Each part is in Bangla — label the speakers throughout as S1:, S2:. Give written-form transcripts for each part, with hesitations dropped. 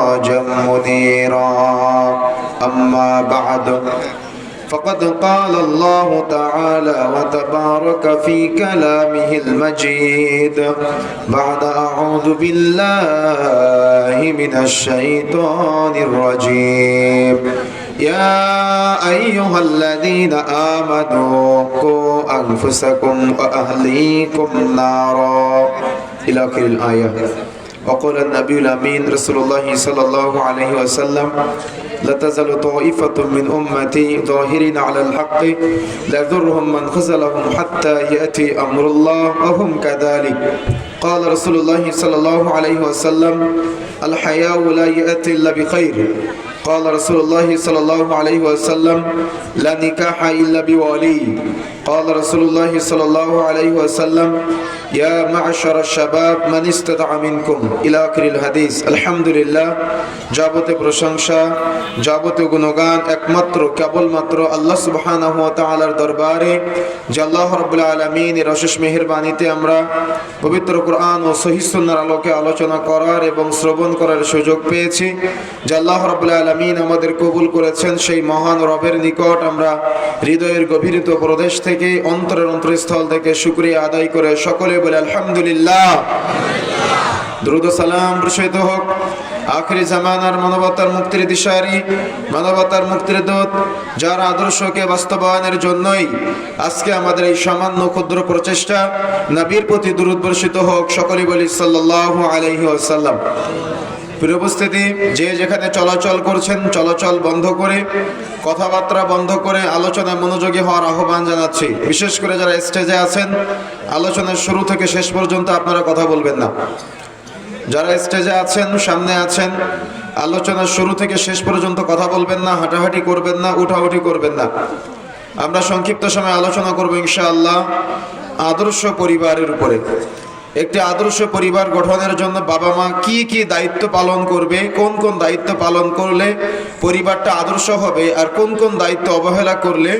S1: سراجا منيرا أما بعد فقد قال الله تعالى وتبارك في كلامه المجيد بعد أعوذ بالله من الشيطان الرجيم يا أيها الذين آمنوا قوا أنفسكم وأهليكم نارا إلى آخر الآية. وقال النبي الأمين رسول الله صلى الله عليه وسلم لا تزال طائفة من أمتي ظاهرين على الحق لا يضرهم من خذلهم حتى يأتي أمر الله وهم كذلك. قال رسول الله صلى الله عليه وسلم الحياء لا يأتي إلا بخير. قال رسول الله صلى الله عليه وسلم لا نكاح إلا بولي. قال رسول الله صلى الله عليه وسلم يا معشر الشباب من استطاع منكم إلى آخر الحديث. আলহামদুলিল্লাহ, যাবতীয় প্রশংসা যাবতীয় গুণগান একমাত্র কেবলমাত্র আল্লাহ সুবহানাহু ওয়া তাআলার দরবারে, যে আল্লাহ রাব্বুল আলামিনের অশেষ মেহেরবানিতে আমরা পবিত্র কোরআন ও সহিহ সুন্নাহর আলোকে আলোচনা করার এবং শ্রবণ করার সুযোগ পেয়েছি। যে আল্লাহ রাব্বুল আলামিন আমাদের কবুল করেছেন, সেই মহান রবের নিকট আমরা হৃদয়ের গভীরতম প্রদেশ থেকে অন্তরের অন্তরস্থল থেকে শুকরিয়া আদায় করে সকলে বলে আলহামদুলিল্লাহ। দুরূদ ও সালাম বর্ষিত হোক আখিরি জামানার মানবতার মুক্তির দিশারি, মানবতার মুক্তির দূত, যার আদর্শকে বাস্তবায়নের জন্যই আজকে আমাদের এই সামান্য ক্ষুদ্র প্রচেষ্টা। নবীর প্রতি দুরূদ বর্ষিত হোক, সকলে বলি সাল্লাল্লাহু আলাইহি ওয়াসাল্লাম। প্রিয় উপস্থিতি, যে যেখানে চলাচল করছেন চলাচল বন্ধ করে, কথাবার্তা বন্ধ করে আলোচনায় মনোযোগী হওয়ার আহ্বান জানাচ্ছি। বিশেষ করে যারা স্টেজে আছেন, আলোচনার শুরু থেকে শেষ পর্যন্ত আপনারা কথা বলবেন না। যারা স্টেজে আছেন, সামনে আছেন, আলোচনার শুরু থেকে শেষ পর্যন্ত কথা বলবেন না, হাঁটাহাঁটি করবেন না, উঠাউঠি করবেন না। আমরা সংক্ষিপ্ত সময় আলোচনা করব ইনশাআল্লাহ আদর্শ পরিবারের উপরে। একটি আদর্শ পরিবার গঠনের জন্য বাবা মা কি কি দায়িত্ব পালন করবে, কোন কোন দায়িত্ব পালন করলে পরিবারটা আদর্শ হবে, আর কোন কোন দায়িত্ব অবহেলা করলে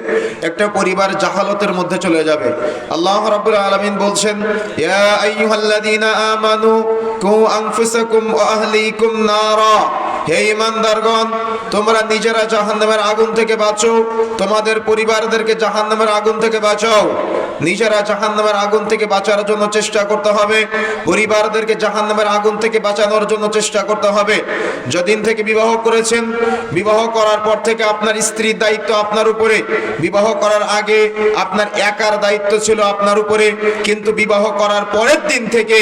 S1: একটা পরিবার জাহালতের মধ্যে চলে যাবে। আল্লাহ রাব্বুল আলামিন বলছেন ইয়া আইয়ুহাল্লাযীনা আমানু কু আনফুসাকুম ওয়া আহলিকুম নারা। হে ঈমানদারগণ, তোমরা নিজেরা জাহান্নামের আগুন থেকে বাঁচো, তোমাদের পরিবারদেরকে জাহান্নামের আগুন থেকে বাঁচাও। নিজেরা জাহান্নামের আগুন থেকে বাঁচার জন্য চেষ্টা করতে হবে, পরিবারদেরকে জাহান্নামের আগুন থেকে বাঁচানোর জন্য চেষ্টা করতে হবে। যেদিন থেকে বিবাহ করেছেন, বিবাহ করার পর থেকে আপনার স্ত্রীর দায়িত্ব আপনার উপরে। বিবাহ করার আগে আপনার একার দায়িত্ব ছিল আপনার উপরে, কিন্তু বিবাহ করার পরের দিন থেকে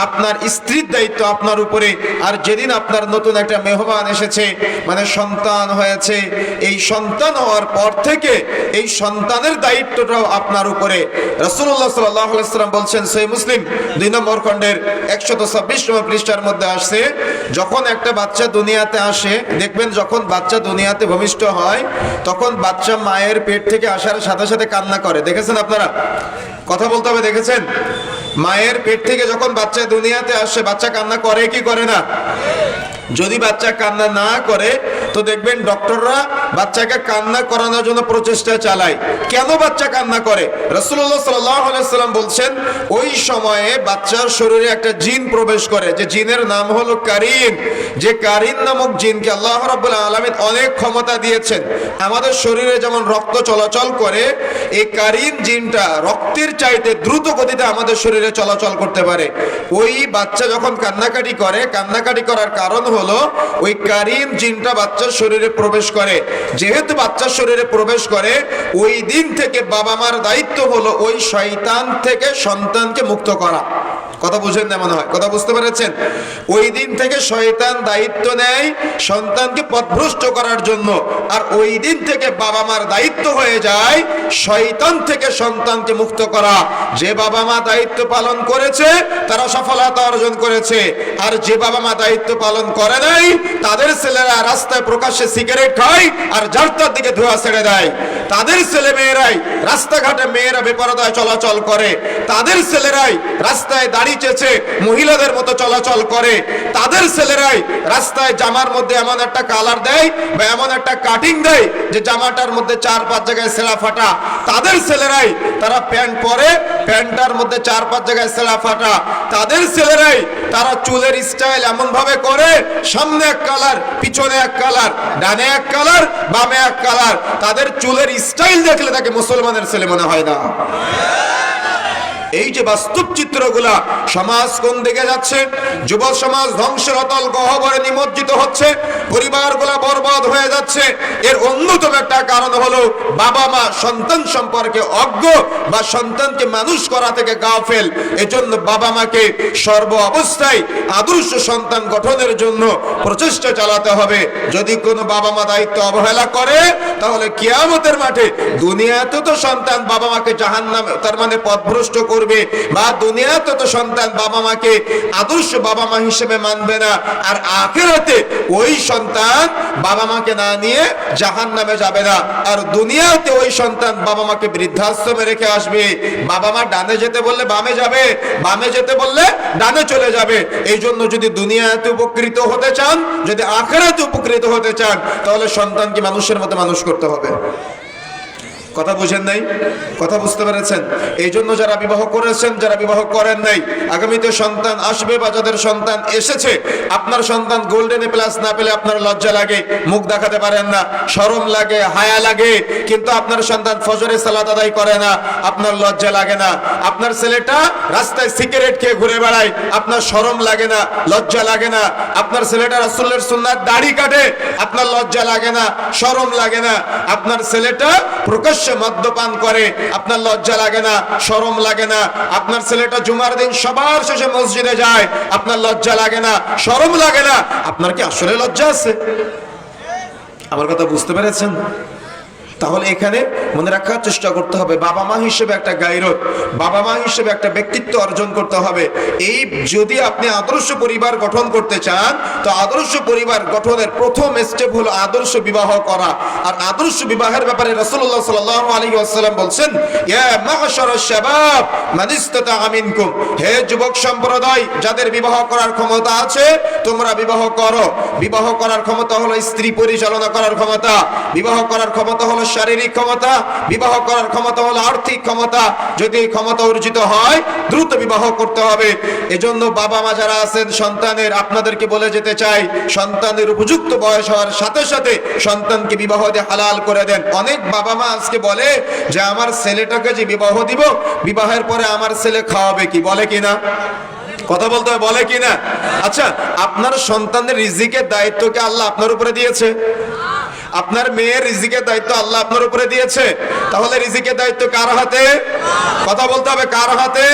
S1: আপনার স্ত্রীর দায়িত্ব আপনার উপরে। আর যেদিন আপনার নতুন একটা মেহমান এসেছে, মানে সন্তান হয়েছে, এই সন্তান হওয়ার পর থেকে এই সন্তানের দায়িত্বটাও আপনার উপরে। রাসূলুল্লাহ সাল্লাল্লাহু আলাইহি ওয়াসাল্লাম বলছেন, সহিহ মুসলিম 2 নম্বর খণ্ডের 126 নম্বর পৃষ্ঠার মধ্যে আসছে, যখন একটা বাচ্চা দুনিয়াতে আসে, দেখবেন যখন বাচ্চা দুনিয়াতে ভূমিষ্ঠ হয়, তখন বাচ্চা মায়ের পেট থেকে আসার সাথে সাথে কান্না করে। দেখেছেন আপনারা? কথা বলতে হবে, দেখেছেন? মায়ের পেট থেকে যখন বাচ্চা দুনিয়াতে আসে, বাচ্চা কান্না করে কি করে না? যদি বাচ্চা কান্না না করে তো দেখবেন ডক্টররা বাচ্চাকে কান্না করানোর জন্য প্রচেষ্টা চালায়। কেন বাচ্চা কান্না করে? রাসূলুল্লাহ সাল্লাল্লাহু আলাইহি ওয়াসাল্লাম বলছেন, ওই সময়ে বাচ্চার শরীরে একটা জিন প্রবেশ করে, যে জিনের নাম হলো কারিন। যে কারিন নামক জিনকে আল্লাহ রাব্বুল আলামিন অনেক ক্ষমতা দিয়েছেন। আমাদের শরীরে যেমন রক্ত চলাচল করে, এই কারিন জিনটা রক্তের চাইতে দ্রুত গতিতে আমাদের শরীরে চলাচল করতে পারে। ওই বাচ্চা যখন কান্নাকাটি করে, কান্নাকাটি করার কারণ হলো ওই কারিন জিনটা বাচ্চার শরীরে প্রবেশ করে। যেহেতু বাচ্চার শরীরে প্রবেশ করে, ওই দিন থেকে বাবা মার দায়িত্ব হলো ওই শয়তান থেকে সন্তানকে মুক্ত করা। কথা বুঝেন না মনে হয়? কথা বুঝতে পেরেছেন? ওই দিন থেকে শয়তান দায়িত্ব নেয় সন্তানকে পথভ্রষ্ট করার জন্য, আর ওই দিন থেকে বাবা মার দায়িত্ব হয়ে যায় শয়তান থেকে সন্তানকে মুক্ত করা। যে বাবা মা দায়িত্ব পালন করেছে তারা সফলতা অর্জন করেছে, আর যে বাবা মা দায়িত্ব পালন করে নাই তাদের ছেলেরা রাস্তায় প্রকাশ্যে সিগারেট খায় আর জারতার দিকে ধোঁয়া ছেড়ে দেয়। তাদের ছেলে মেয়েরাই রাস্তাঘাটে মেয়েরা বেপরদায় চলাচল করে, তাদের ছেলেরাই রাস্তায় দাঁড়িয়ে দাড়ি চেঁচে মহিলাদের মতো চলাচল করে, তাদের ছেলেরাই রাস্তায় জামার মধ্যে এমন একটা কালার দেয় বা এমন একটা কাটিং দেয় যে জামাটার মধ্যে 4-5 জায়গায় ছেঁড়া ফাটা। তাদের ছেলেরাই তারা প্যান্ট পরে, প্যান্টটার মধ্যে 4-5 জায়গায় ছেঁড়া ফাটা। তাদের ছেলেরাই তারা চুলের স্টাইল এমন ভাবে করে, সামনে এক কালার, পিছনে এক কালার, ডানে এক কালার, বামে এক কালার। তাদের চুলের স্টাইল দেখলে তাকে মুসলমানের ছেলে মনে হয় না। এই যে বাস্তব চিত্রগুলা, সমাজ কোন দিকে যাচ্ছে? যুব সমাজ ধ্বংসের অতল গহ্বরে নিমজ্জিত হচ্ছে, পরিবারগুলা বরবাদ হয়ে যাচ্ছে। এর অন্যতম একটা কারণ হলো বাবা মা সন্তান সম্পর্কে অজ্ঞ বা সন্তানকে মানুষ করা থেকে গাফেল। এজন্য বাবা মাকে সর্ব অবস্থায় আদর্শ সন্তান গঠনের জন্য প্রচেষ্টা চালাতে হবে। যদি কোনো বাবা মা দায়িত্ব অবহেলা করে, তাহলে কিয়ামতের মাঠে দুনিয়াতে তো সন্তান বাবা মাকে জাহান্নামে, তার মানে পথভ্রষ্ট করবে, বা দুনিয়াতে তো সন্তান বাবা মাকে আদর্শ বাবা মা হিসেবে মানবে না, আর আখিরাতে ওই সন্তান বাবা মাকে না নিয়ে জাহান্নামে যাবে না। আর দুনিয়াতে ওই সন্তান বাবা মাকে বৃদ্ধাশ্রমে রেখে আসবে। বাবা মা ডানে যেতে বললে বামে যাবে, বামে যেতে বললে ডানে চলে যাবে। এই জন্য যদি দুনিয়াতে উপকৃত হতে চান, যদি আখিরাতে উপকৃত হতে চান, তাহলে সন্তানকে মানুষের মতো মানুষ করতে হবে। কথা বুঝেন নাই? কথা বুঝতে পেরেছেন? এই জন্য যারা বিবাহ করেছেন, যারা বিবাহ করেন নাই, আগামীতে সন্তান আসবে বা যাদের সন্তান এসেছে, আপনার সন্তান গোল্ডেন প্লাস না পেলে আপনার লজ্জা লাগে, মুখ দেখাতে পারেন না, শরম লাগে, হায়া লাগে। কিন্তু আপনার সন্তান ফজরের সালাত আদায় করে না, আপনার লজ্জা লাগে না। আপনার ছেলেটা রাস্তায় সিগারেট খেয়ে ঘুরে বেড়ায়, আপনার শরম লাগে না, লজ্জা লাগে না। আপনার ছেলেটা রাসূলের সুন্নাত দাড়ি কাটে, আপনার লজ্জা লাগে না, শরম লাগে না। আপনার ছেলেটা প্রকাশ্য মদ্যপান করে, আপনার লজ্জা লাগে না, শরম লাগে না। আপনার ছেলেটা জুমার দিন সবার শেষে মসজিদে যায়, আপনার লজ্জা লাগে না, শরম লাগে না। আপনার কি আসলে লজ্জা আছে? আমার কথা বুঝতে পেরেছেন? তাহলে এখানে মনে রাখার চেষ্টা করতে হবে, বাবা মা হিসেবে একটা গায়রত, বাবা মা হিসেবে একটা ব্যক্তিত্ব অর্জন করতে হবে। এই যদি আপনি আদর্শ পরিবার গঠন করতে চান, তো আদর্শ পরিবার গঠনের প্রথম স্টেপ হলো আদর্শ বিবাহ করা। আর আদর্শ বিবাহের ব্যাপারে রাসূলুল্লাহ সাল্লাল্লাহু আলাইহি ওয়াসাল্লাম বলছেন, ইয়া মা'শারাশ শাবাব মান ইসতাতা'a মিনকুম, হে যুবক সম্প্রদায়, যাদের বিবাহ করার ক্ষমতা আছে তোমরা বিবাহ করো। বিবাহ করার ক্ষমতা হলো স্ত্রী পরিচালনা করার ক্ষমতা, বিবাহ করার ক্ষমতা হলো শারীরিক ক্ষমতা, বিবাহ করার ক্ষমতা হলো আর্থিক ক্ষমতা। যদি এই ক্ষমতা অর্জিত হয়, দ্রুত বিবাহ করতে হবে। এজন্য বাবা মা যারা আছেন সন্তানের, আপনাদেরকে বলে যেতে চাই, সন্তানের উপযুক্ত বয়স হওয়ার সাথে সাথে সন্তানকে বিবাহ দিয়ে হালাল করে দেন। অনেক বাবা মা আজকে বলে যে আমার ছেলেটাকে যে বিবাহ দিব, বিবাহের পরে আমার ছেলে খাওয়াবে কি? বলে কিনা? কথা বলতে হবে, বলে কিনা? আচ্ছা, আপনার সন্তানের রিজিকের দায়িত্ব কি আল্লাহ আপনার উপরে দিয়েছে? আপনার মেয়ের রিজিকের দায়িত্ব আল্লাহ আপনার উপরে দিয়েছে। তাহলে রিজিকের দায়িত্ব কার হাতে? কথা বলতে হবে, কার হাতে?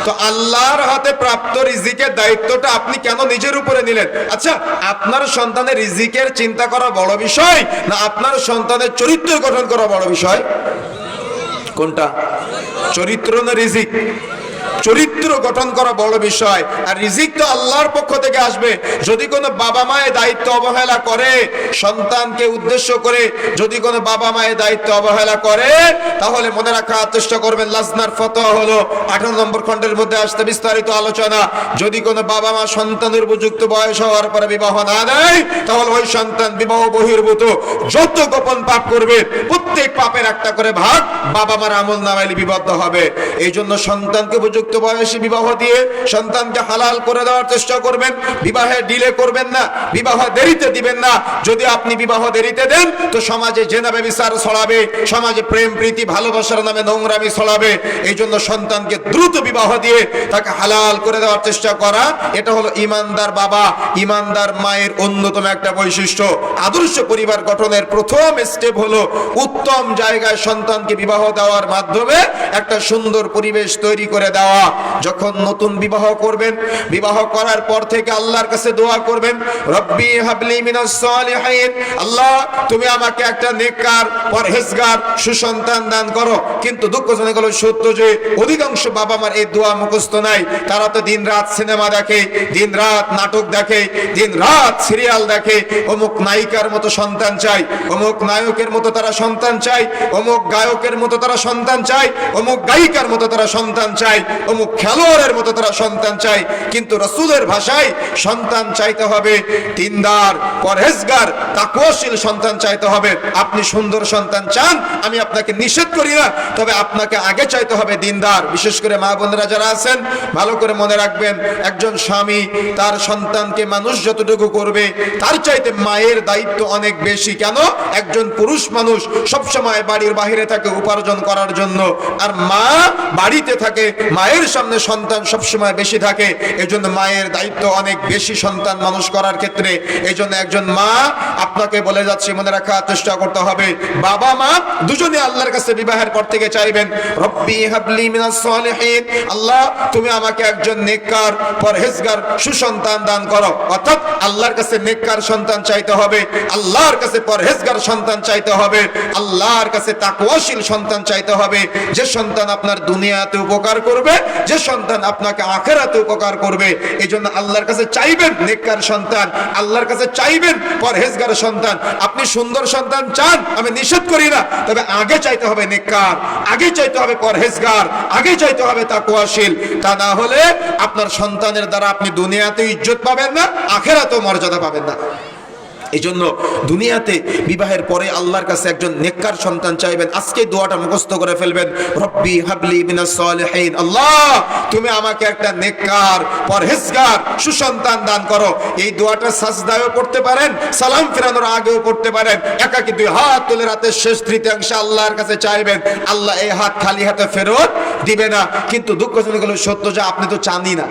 S1: তো আল্লাহর হাতে প্রাপ্ত রিজিকের দায়িত্বটা আপনি কেন নিজের উপরে নিলেন? আচ্ছা, আপনার সন্তানের রিজিকের চিন্তা করা বড় বিষয়, না আপনার সন্তানের চরিত্র গঠন করা বড় বিষয়? কোনটা? চরিত্র না রিজিক? চরিত্র গঠন করা বড় বিষয়, আর রিজিক তো আল্লাহর পক্ষ থেকে আসবে। যদি কোনো বাবা মায়ের দায়িত্ব অবহেলা করে, সন্তানকে উদ্দেশ্য করে যদি কোনো বাবা মায়ের দায়িত্ব অবহেলা করে, তাহলে মনে রাখার চেষ্টা করবেন, লাজনার ফতোয়া হলো 18 নম্বর খণ্ডের মধ্যে আসতে বিস্তারিত আলোচনা। যদি কোনো বাবা মা সন্তানের উপযুক্ত বয়স হওয়ার পরে বিবাহ না দেয়, তাহলে ওই সন্তান বিবাহ বহির্ভূত যত গোপন পাপ করবে, প্রত্যেক পাপের একটা করে ভাগ বাবা মার আমল নামায় লিপিবদ্ধ হবে। এই জন্য সন্তানকে উপযুক্ত বয়সে বিবাহ দিয়ে সন্তানকে হালাল করে দেওয়ার চেষ্টা করবেন। বিবাহে ডিলে করবেন না, বিবাহ দেরিতে দিবেন না। যদি আপনি বিবাহ দেরিতে দেন, তো সমাজে জেনা ব্যভিচার ছড়াবে, সমাজে প্রেম প্রীতি ভালোবাসার নামে নোংরামি ছড়াবে। এই জন্য সন্তানকে দ্রুত বিবাহ দিয়ে তাকে হালাল করে দেওয়ার চেষ্টা করা, এটা হলো ইমানদার বাবা, ইমানদার মায়ের অন্যতম একটা বৈশিষ্ট্য। আদর্শ পরিবার গঠনের প্রথম স্টেপ হলো উত্তম জায়গায় সন্তানকে বিবাহ দেওয়ার মাধ্যমে একটা সুন্দর পরিবেশ তৈরি করে দেওয়া। যখন নতুন বিবাহ করবেন, বিবাহ করার পর থেকে আল্লাহর কাছে দোয়া করবেন, রব্বি হাবলি মিনাস সালিহিন, আল্লাহ তুমি আমাকে একটা নেককার পরহেজগার সুসন্তান দান করো। কিন্তু দুঃখজনক হলো সত্য যে অধিকাংশ বাবা মার এই দোয়া মুখস্থ নাই। তারা তো দিন রাত সিনেমা দেখে, দিন রাত নাটক দেখে, দিন রাত সিরিয়াল দেখে। অমুক নায়িকার মতো সন্তান চাই, অমুক নায়কের মতো তারা সন্তান চাই, অমুক গায়কের মতো তারা সন্তান চাই, অমুক গায়িকার মতো তারা সন্তান চাই।
S2: অমুক খেলোয়াড়ের মতো তারা সন্তান চায়, কিন্তু রাসূলের ভাষায় সন্তান চাইতে হবে দিনদার, পরহেজগার, তাকওয়াশীল সন্তান চাইতে হবে। আপনি সুন্দর সন্তান চান, আমি আপনাকে নিষেধ করি না, তবে আপনাকে আগে চাইতে হবে দিনদার। বিশেষ করে মা বোনেরা যারা আছেন, ভালো করে মনে রাখবেন, একজন স্বামী তার সন্তানকে মানুষ যতটুকু করবে তার চাইতে মায়ের দায়িত্ব অনেক বেশি। কেন? একজন পুরুষ মানুষ সবসময় বাড়ির বাহিরে থাকে উপার্জন করার জন্য, আর মা বাড়িতে থাকে, মায়ের সামনে সন্তান সবসময় বেশি থাকে। এজন্য মায়ের দায়িত্ব অনেক বেশি সন্তান মানুষ করার ক্ষেত্রে। এজন্য একজন মা, আপনাকে বলে যাচ্ছি, মনে রাখার চেষ্টা করতে হবে, বাবা মা দুজনে আল্লাহর কাছে বিবাহের পর থেকে চাইবেন, রব্বি হাবলি মিনাস সালিহিন, আল্লাহ তুমি আমাকে একজন নেককার, পরহেজগার, সুসন্তান দান করো। অর্থাৎ আল্লাহর কাছে নেককার সন্তান চাইতে হবে, আল্লাহর কাছে পরহেজগার সন্তান চাইতে হবে, আল্লাহর কাছে তাকওয়াশীল সন্তান চাইতে হবে, যে সন্তান আপনার দুনিয়াতে উপকার করবে, যে সন্তান আপনাকে আখিরাতে উপকার করবে। এজন্য আল্লাহর কাছে চাইবেন নেককার সন্তান, আল্লাহর কাছে চাইবেন পরহেজগার সন্তান। আপনি সুন্দর সন্তান চান, আমি নিষেধ করি না, তবে আগে চাইতে হবে নেককার, আগে চাইতে হবে পরহেজগার, আগে চাইতে হবে তাকওয়াশীল। তা না হলে আপনার সন্তানের দ্বারা আপনি দুনিয়াতে ইজ্জত পাবেন না, আখিরাতেও মর্যাদা পাবেন না। এই জন্য দুনিয়াতে বিবাহের পরে আল্লাহর কাছে একজন নেককার সন্তান চাইবেন। আজকে দোয়াটা মুখস্থ করে ফেলবেন, রব্বি হাবলি মিনাস সালিহিন, আল্লাহ তুমি আমাকে একটা নেককার, পরহেজগার, সুসন্তান দান করো। এই দোয়াটা সাজদায়ও পড়তে পারেন, সালাম ফেরানোর আগেও পড়তে পারেন। একাকি দুই হাত তুলে রাতের শেষ তৃতীয়াংশে আল্লাহর কাছে চাইবেন, আল্লাহ এই হাত খালি হাতে ফেরত দিবে না। কিন্তু দুঃখজনক হলো সত্য যে আপনি তো চানই না,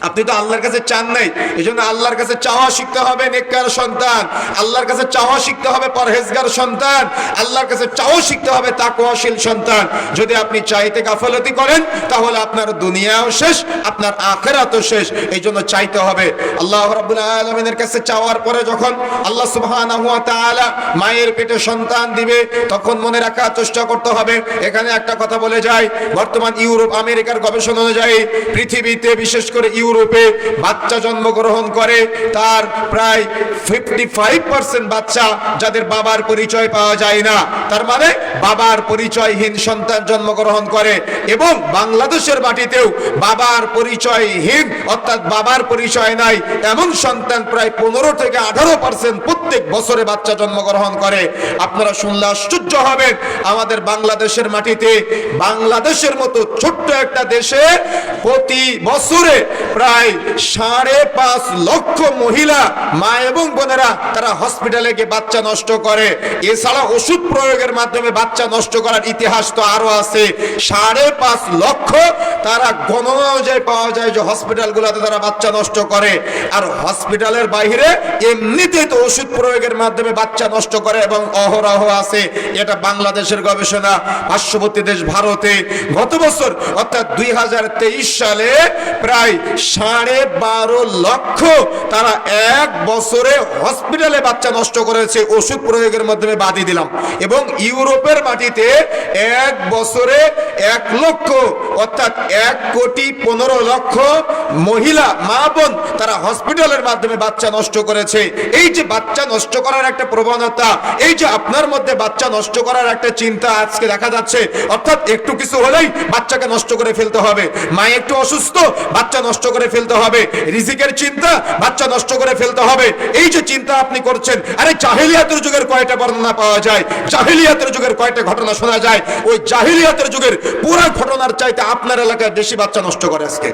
S2: আপনি তো আল্লাহর কাছে চান নাই। এই জন্য আল্লাহর কাছে চাওয়া শিখতে হবে নেককার সন্তান, আল্লাহর কাছে চাওয়া শিখতে হবে পরহেজগার সন্তান, আল্লাহর কাছে চাওয়া শিখতে হবে তাকওয়াশীল সন্তান। যদি আপনি চাইতে গাফলতি করেন তাহলে আপনার দুনিয়াও শেষ, আপনার আখিরাতও শেষ। এই জন্য চাইতে হবে। আল্লাহ রাব্বুল আলামিনের কাছে চাওয়ার পরে যখন আল্লাহ সুবহানাহু ওয়া তাআলা মায়ের পেটে সন্তান দিবে, তখন মনে রাখার চেষ্টা করতে হবে। এখানে একটা কথা বলে যায়, বর্তমান ইউরোপ আমেরিকার গবেষণা অনুযায়ী পৃথিবীতে, বিশেষ করে ইউরোপে বাচ্চা জন্মগ্রহণ করে তার প্রায় 55% বাচ্চা যাদের বাবার পরিচয় পাওয়া যায় না, তার মানে বাবার পরিচয়হীন সন্তান জন্মগ্রহণ করে। এবং বাংলাদেশের মাটিতেও বাবার পরিচয়হীন, অর্থাৎ বাবার পরিচয় নাই, এমন সন্তান প্রায় 15 থেকে 18% প্রত্যেক বছরে বাচ্চা জন্মগ্রহণ করে। আপনারা শুনলে আশ্চর্য হবেন, আমাদের বাংলাদেশের মাটিতে, বাংলাদেশের মতো ছোট্ট একটা দেশে প্রতি বছরে প্রায় 5.5 লক্ষ মহিলা, মা এবং বোনেরা, তারা হসপিটালে গিয়ে বাচ্চা নষ্ট করে। এছাড়া ওষুধ প্রয়োগের মাধ্যমে বাচ্চা নষ্ট করার ইতিহাস তো আরো আছে। 5.5 লক্ষ তারা গণনা অনুযায়ী পাওয়া যায় যে হসপিটালগুলোতে তারা বাচ্চা নষ্ট করে। আর হসপিটালের বাইরে এমনিতেই তো ওষুধ প্রয়োগের মাধ্যমে বাচ্চা নষ্ট করে এবং অহরহ আছে। এটা বাংলাদেশের গবেষণা। পার্শ্ববর্তী দেশ ভারতে গত বছর অর্থাৎ 2023 সালে প্রায় 12.5 লক্ষ তারা এক বছরে হসপিটালে বাচ্চা নষ্ট করেছে ওষুধ প্রয়োগের মাধ্যমে, বাদই দিলাম। এবং ইউরোপের মাটিতে এক বছরে 1 লক্ষ অর্থাৎ 1,15,00,000 মহিলা, মা বোন, তারা হসপিটালের মাধ্যমে বাচ্চা নষ্ট করেছে। এই যে বাচ্চা নষ্ট করার একটা প্রবণতা, এই যে আপনার মধ্যে বাচ্চা নষ্ট করার একটা চিন্তা আজকে দেখা যাচ্ছে, অর্থাৎ একটু কিছু হলেই বাচ্চাকে নষ্ট করে ফেলতে হবে, মা একটু অসুস্থ বাচ্চা নষ্ট করে ফেলতে হবে, রিজিকের চিন্তা বাচ্চা নষ্ট করে ফেলতে হবে। এই যে চিন্তা আপনি করছেন, আরে জাহিলিয়াতের যুগের কয়টা বর্ণনা পাওয়া যায়, জাহিলিয়াতের যুগের কয়টা ঘটনা শোনা যায়, ওই জাহিলিয়াতের যুগের পুরো ঘটনার চাইতে আপনার এলাকায় বেশি বাচ্চা নষ্ট করে আজকে।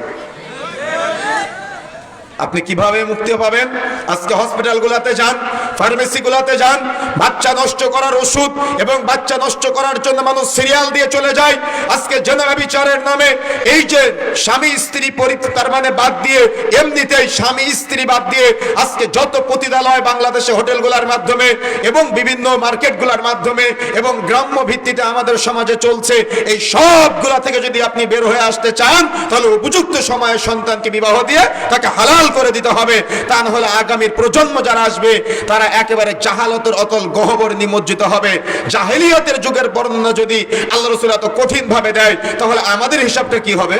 S2: আপনি কিভাবে মুক্তি পাবেন? আজকে হসপিটালগুলোতে যান, ফার্মেসিগুলোতে যান, বাচ্চা নষ্ট করার ওষুধ এবং বাচ্চা নষ্ট করার জন্য মানুষ সিরিয়াল দিয়ে চলে যায়। আজকে জেনা বিচারের নামে এই যে স্বামী স্ত্রী তার মানে বাদ দিয়ে, এমনিতেই স্বামী স্ত্রী বাদ দিয়ে আজকে যত পতিতালয় বাংলাদেশে হোটেলগুলোর মাধ্যমে এবং বিভিন্ন মার্কেটগুলোর মাধ্যমে এবং গ্রাম্য ভিত্তিতে আমাদের সমাজে চলছে, এই সবগুলা থেকে যদি আপনি বের হয়ে আসতে চান তাহলে উপযুক্ত সময়ে সন্তানকে বিবাহ দিয়ে তাকে হালাল করে দিতে হবে। তা না হলে আগামীর প্রজন্ম যারা আসবে তারা একেবারে জাহালতের অতল গহ্বরে নিমজ্জিত হবে। জাহেলিয়াতের যুগের বর্ণনা যদি আল্লাহ রাসূল এত কঠিন ভাবে দেয়, তাহলে আমাদের হিসাবটা কি হবে?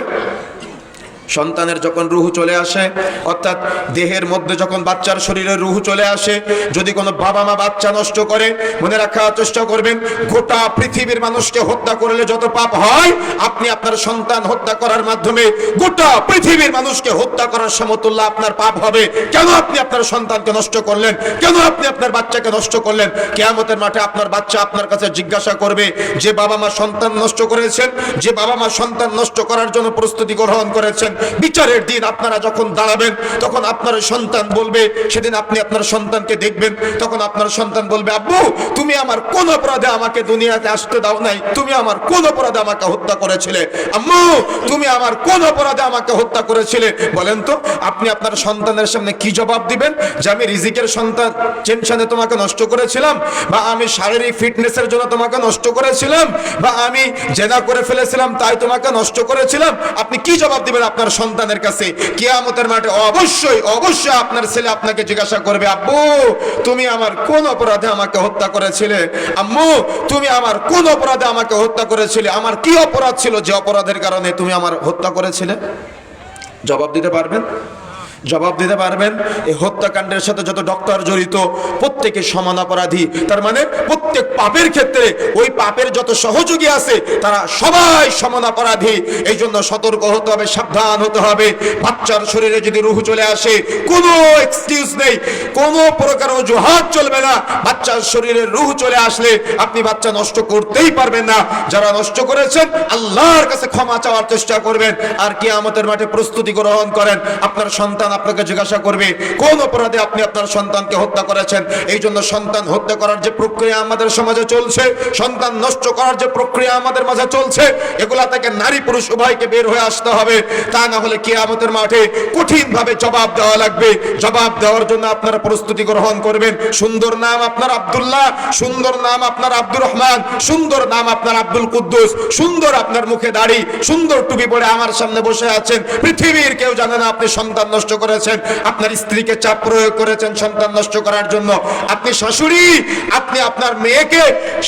S2: সন্তানের যখন রুহ চলে আসে, অর্থাৎ দেহের মধ্যে যখন বাচ্চার শরীরে রুহ চলে আসে, যদি কোনো বাবা মা বাচ্চা নষ্ট করে, মনে রাখার চেষ্টা করবেন, গোটা পৃথিবীর মানুষকে হত্যা করলে যত পাপ হয়, আপনি আপনার সন্তান হত্যা করার মাধ্যমে গোটা পৃথিবীর মানুষকে হত্যা করার সমতুল্য আপনার পাপ হবে। কেন আপনি আপনার সন্তানকে নষ্ট করলেন? কেন আপনি আপনার বাচ্চাকে নষ্ট করলেন? কিয়ামতের মাঠে আপনার বাচ্চা আপনার কাছে জিজ্ঞাসা করবে, যে বাবা মা সন্তান নষ্ট করেছেন, যে বাবা মা সন্তান নষ্ট করার জন্য প্রস্তুতি গ্রহণ করেছেন, বিচারের দিন আপনারা যখন দাঁড়াবেন, তখন আপনার সন্তান বলবে, সেদিন আপনি আপনার সন্তানকে দেখবেন, তখন আপনার সন্তান বলবে, আব্বু তুমি আমার কোন অপরাধে আমাকে দুনিয়াতে আসতে দাও নাই? তুমি আমার কোন অপরাধে আমাকে হত্যা করেছিলে? আম্মু তুমি আমার কোন অপরাধে আমাকে হত্যা করেছিলে? বলেন তো আপনি আপনার সন্তানের সামনে কি জবাব দিবেন? যে আমি রিজিকের সন্তান টেনশনে তোমাকে নষ্ট করেছিলাম, বা আমি শারীরিক ফিটনেসের জন্য তোমাকে নষ্ট করেছিলাম, বা আমি জেনা করে ফেলেছিলাম তাই তোমাকে নষ্ট করেছিলাম? আপনি কি জবাব দিবেন আপনার সন্তানের কাছে? কিয়ামতের মাঠে অবশ্যই অবশ্যই আপনার ছেলে আপনাকে জিজ্ঞাসা করবে, আব্বু তুমি আমার কোন অপরাধে আমাকে হত্যা করেছিলে? আম্মু তুমি আমার কোন অপরাধে আমাকে হত্যা করেছিলে? আমার কি অপরাধ ছিল যে অপরাধের কারণে তুমি আমার হত্যা করেছিলে? জবাব দিতে পারবেন? জবাব দিতে পারবেন? এই হত্যাকাণ্ডের সাথে যত ডক্টর জড়িত প্রত্যেকে সমান অপরাধী। তার মানে প্রত্যেক পাপের ক্ষেত্রে ওই পাপের যত সহযোগী আছে তারা সবাই সমান অপরাধী। এই জন্য সতর্ক হতে হবে, সাবধান হতে হবে। বাচ্চার শরীরে যদি রুহ চলে আসে, কোনো এক্সকিউজ নেই, কোনো প্রকার অজুহাত চলবে না। বাচ্চার শরীরে রুহ চলে আসলে আপনি বাচ্চা নষ্ট করতেই পারবেন না। যারা নষ্ট করেছেন আল্লাহর কাছে ক্ষমা চাওয়ার চেষ্টা করবেন, আর কিয়ামতের মাঠে প্রস্তুতি গ্রহণ করেন। আপনার সন্তান আপনাকে জিজ্ঞাসা করবে কোন অপরাধে আপনি আপনার সন্তানকে হত্যা করেছেন। এই জন্য সন্তান হত্যা করার যে প্রক্রিয়া আমাদের সমাজে চলছে, সন্তান নষ্ট করার যে প্রক্রিয়া আমাদের মাঝে চলছে, এগুলা থেকে নারী পুরুষ উভয়কে বের হয়ে আসতে হবে। তা না হলে কিয়ামতের মাঠে কঠিন ভাবে জবাব দেওয়া লাগবে। জবাব দেওয়ার জন্য আপনারা প্রস্তুতি গ্রহণ করবেন। সুন্দর নাম আপনার আব্দুল্লাহ, সুন্দর নাম আপনার আব্দুর রহমান, সুন্দর নাম আপনার আব্দুল কুদ্দুস, সুন্দর আপনার মুখে দাড়ি, সুন্দর টুপি পরে আমার সামনে বসে আছেন। পৃথিবীর কেউ জানে না আপনি সন্তান নষ্ট করেছেন। আপনার স্ত্রীকে চাপ প্রয়োগ করেছেন সন্তান নষ্ট করার জন্য। আপনি শাশুড়ি, আপনি আপনার মেয়েকে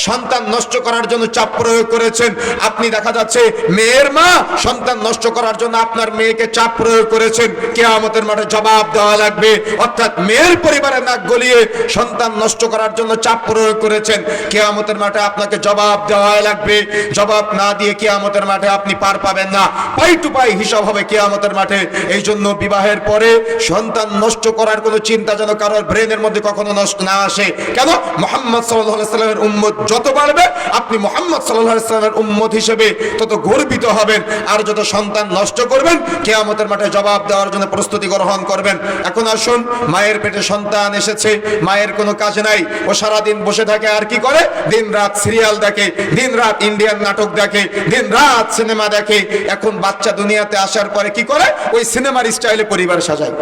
S2: সন্তান নষ্ট করার জন্য চাপ প্রয়োগ করেছেন। আপনি দেখা যাচ্ছে মেয়ের মা সন্তান নষ্ট করার জন্য আপনার মেয়েকে চাপ প্রয়োগ করেছেন। কিয়ামতের মাঠে জবাব দেওয়া লাগবে। অর্থাৎ মেয়ের পরিবারে নাক গলিয়ে সন্তান নষ্ট করার জন্য চাপ প্রয়োগ করেছেন। কিয়ামতের মাঠে আপনাকে জবাব দেওয়া লাগবে। জবাব না দিয়ে কিয়ামতের মাঠে আপনি পার পাবেন না। পাই টু পাই হিসাব হবে কিয়ামতের মাঠে। এই জন্য বিবাহের পরে সন্তান নষ্ট করার কোনো চিন্তা যেন কারোর ব্রেনের মধ্যে কখনো নষ্ট না আসে। কেন? মুহাম্মদ সাল্লাল্লাহু আলাইহি ওয়াসাল্লামের উম্মত যত বাড়বে, আপনি মুহাম্মদ সাল্লাল্লাহু আলাইহি ওয়াসাল্লামের উম্মত হিসেবে তত গর্বিত হবেন। আর যত সন্তান নষ্ট করবেন, কিয়ামতের মাঠে জবাব দেওয়ার জন্য প্রস্তুতি গ্রহণ করবেন। এখন আসুন, মায়ের পেটে সন্তান এসেছে, মায়ের কোনো কাজ নাই, ও সারাদিন বসে থাকে আর কি করে? দিন রাত সিরিয়াল দেখে, দিন রাত ইন্ডিয়ান নাটক দেখে, দিন রাত সিনেমা দেখে। এখন বাচ্চা দুনিয়াতে আসার পরে কি করে? ওই সিনেমার স্টাইলে পরিবার সাজায়,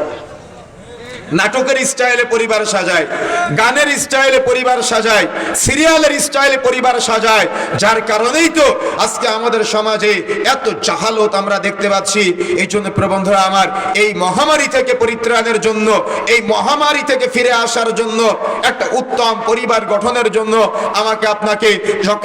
S2: নাটকের স্টাইলে পরিবার সাজায়, গানের স্টাইলে পরিবার সাজায়, সিরিয়ালের স্টাইলে পরিবার সাজায়। যার কারণেই তো আজকে আমাদের সমাজে এত জাহালত আমরা দেখতে পাচ্ছি। এই জন্য প্রবন্ধরা আমার, এই মহামারী থেকে পরিত্রাণের জন্য, এই মহামারী থেকে ফিরে আসার জন্য, একটা উত্তম পরিবার গঠনের জন্য আমাকে আপনাকে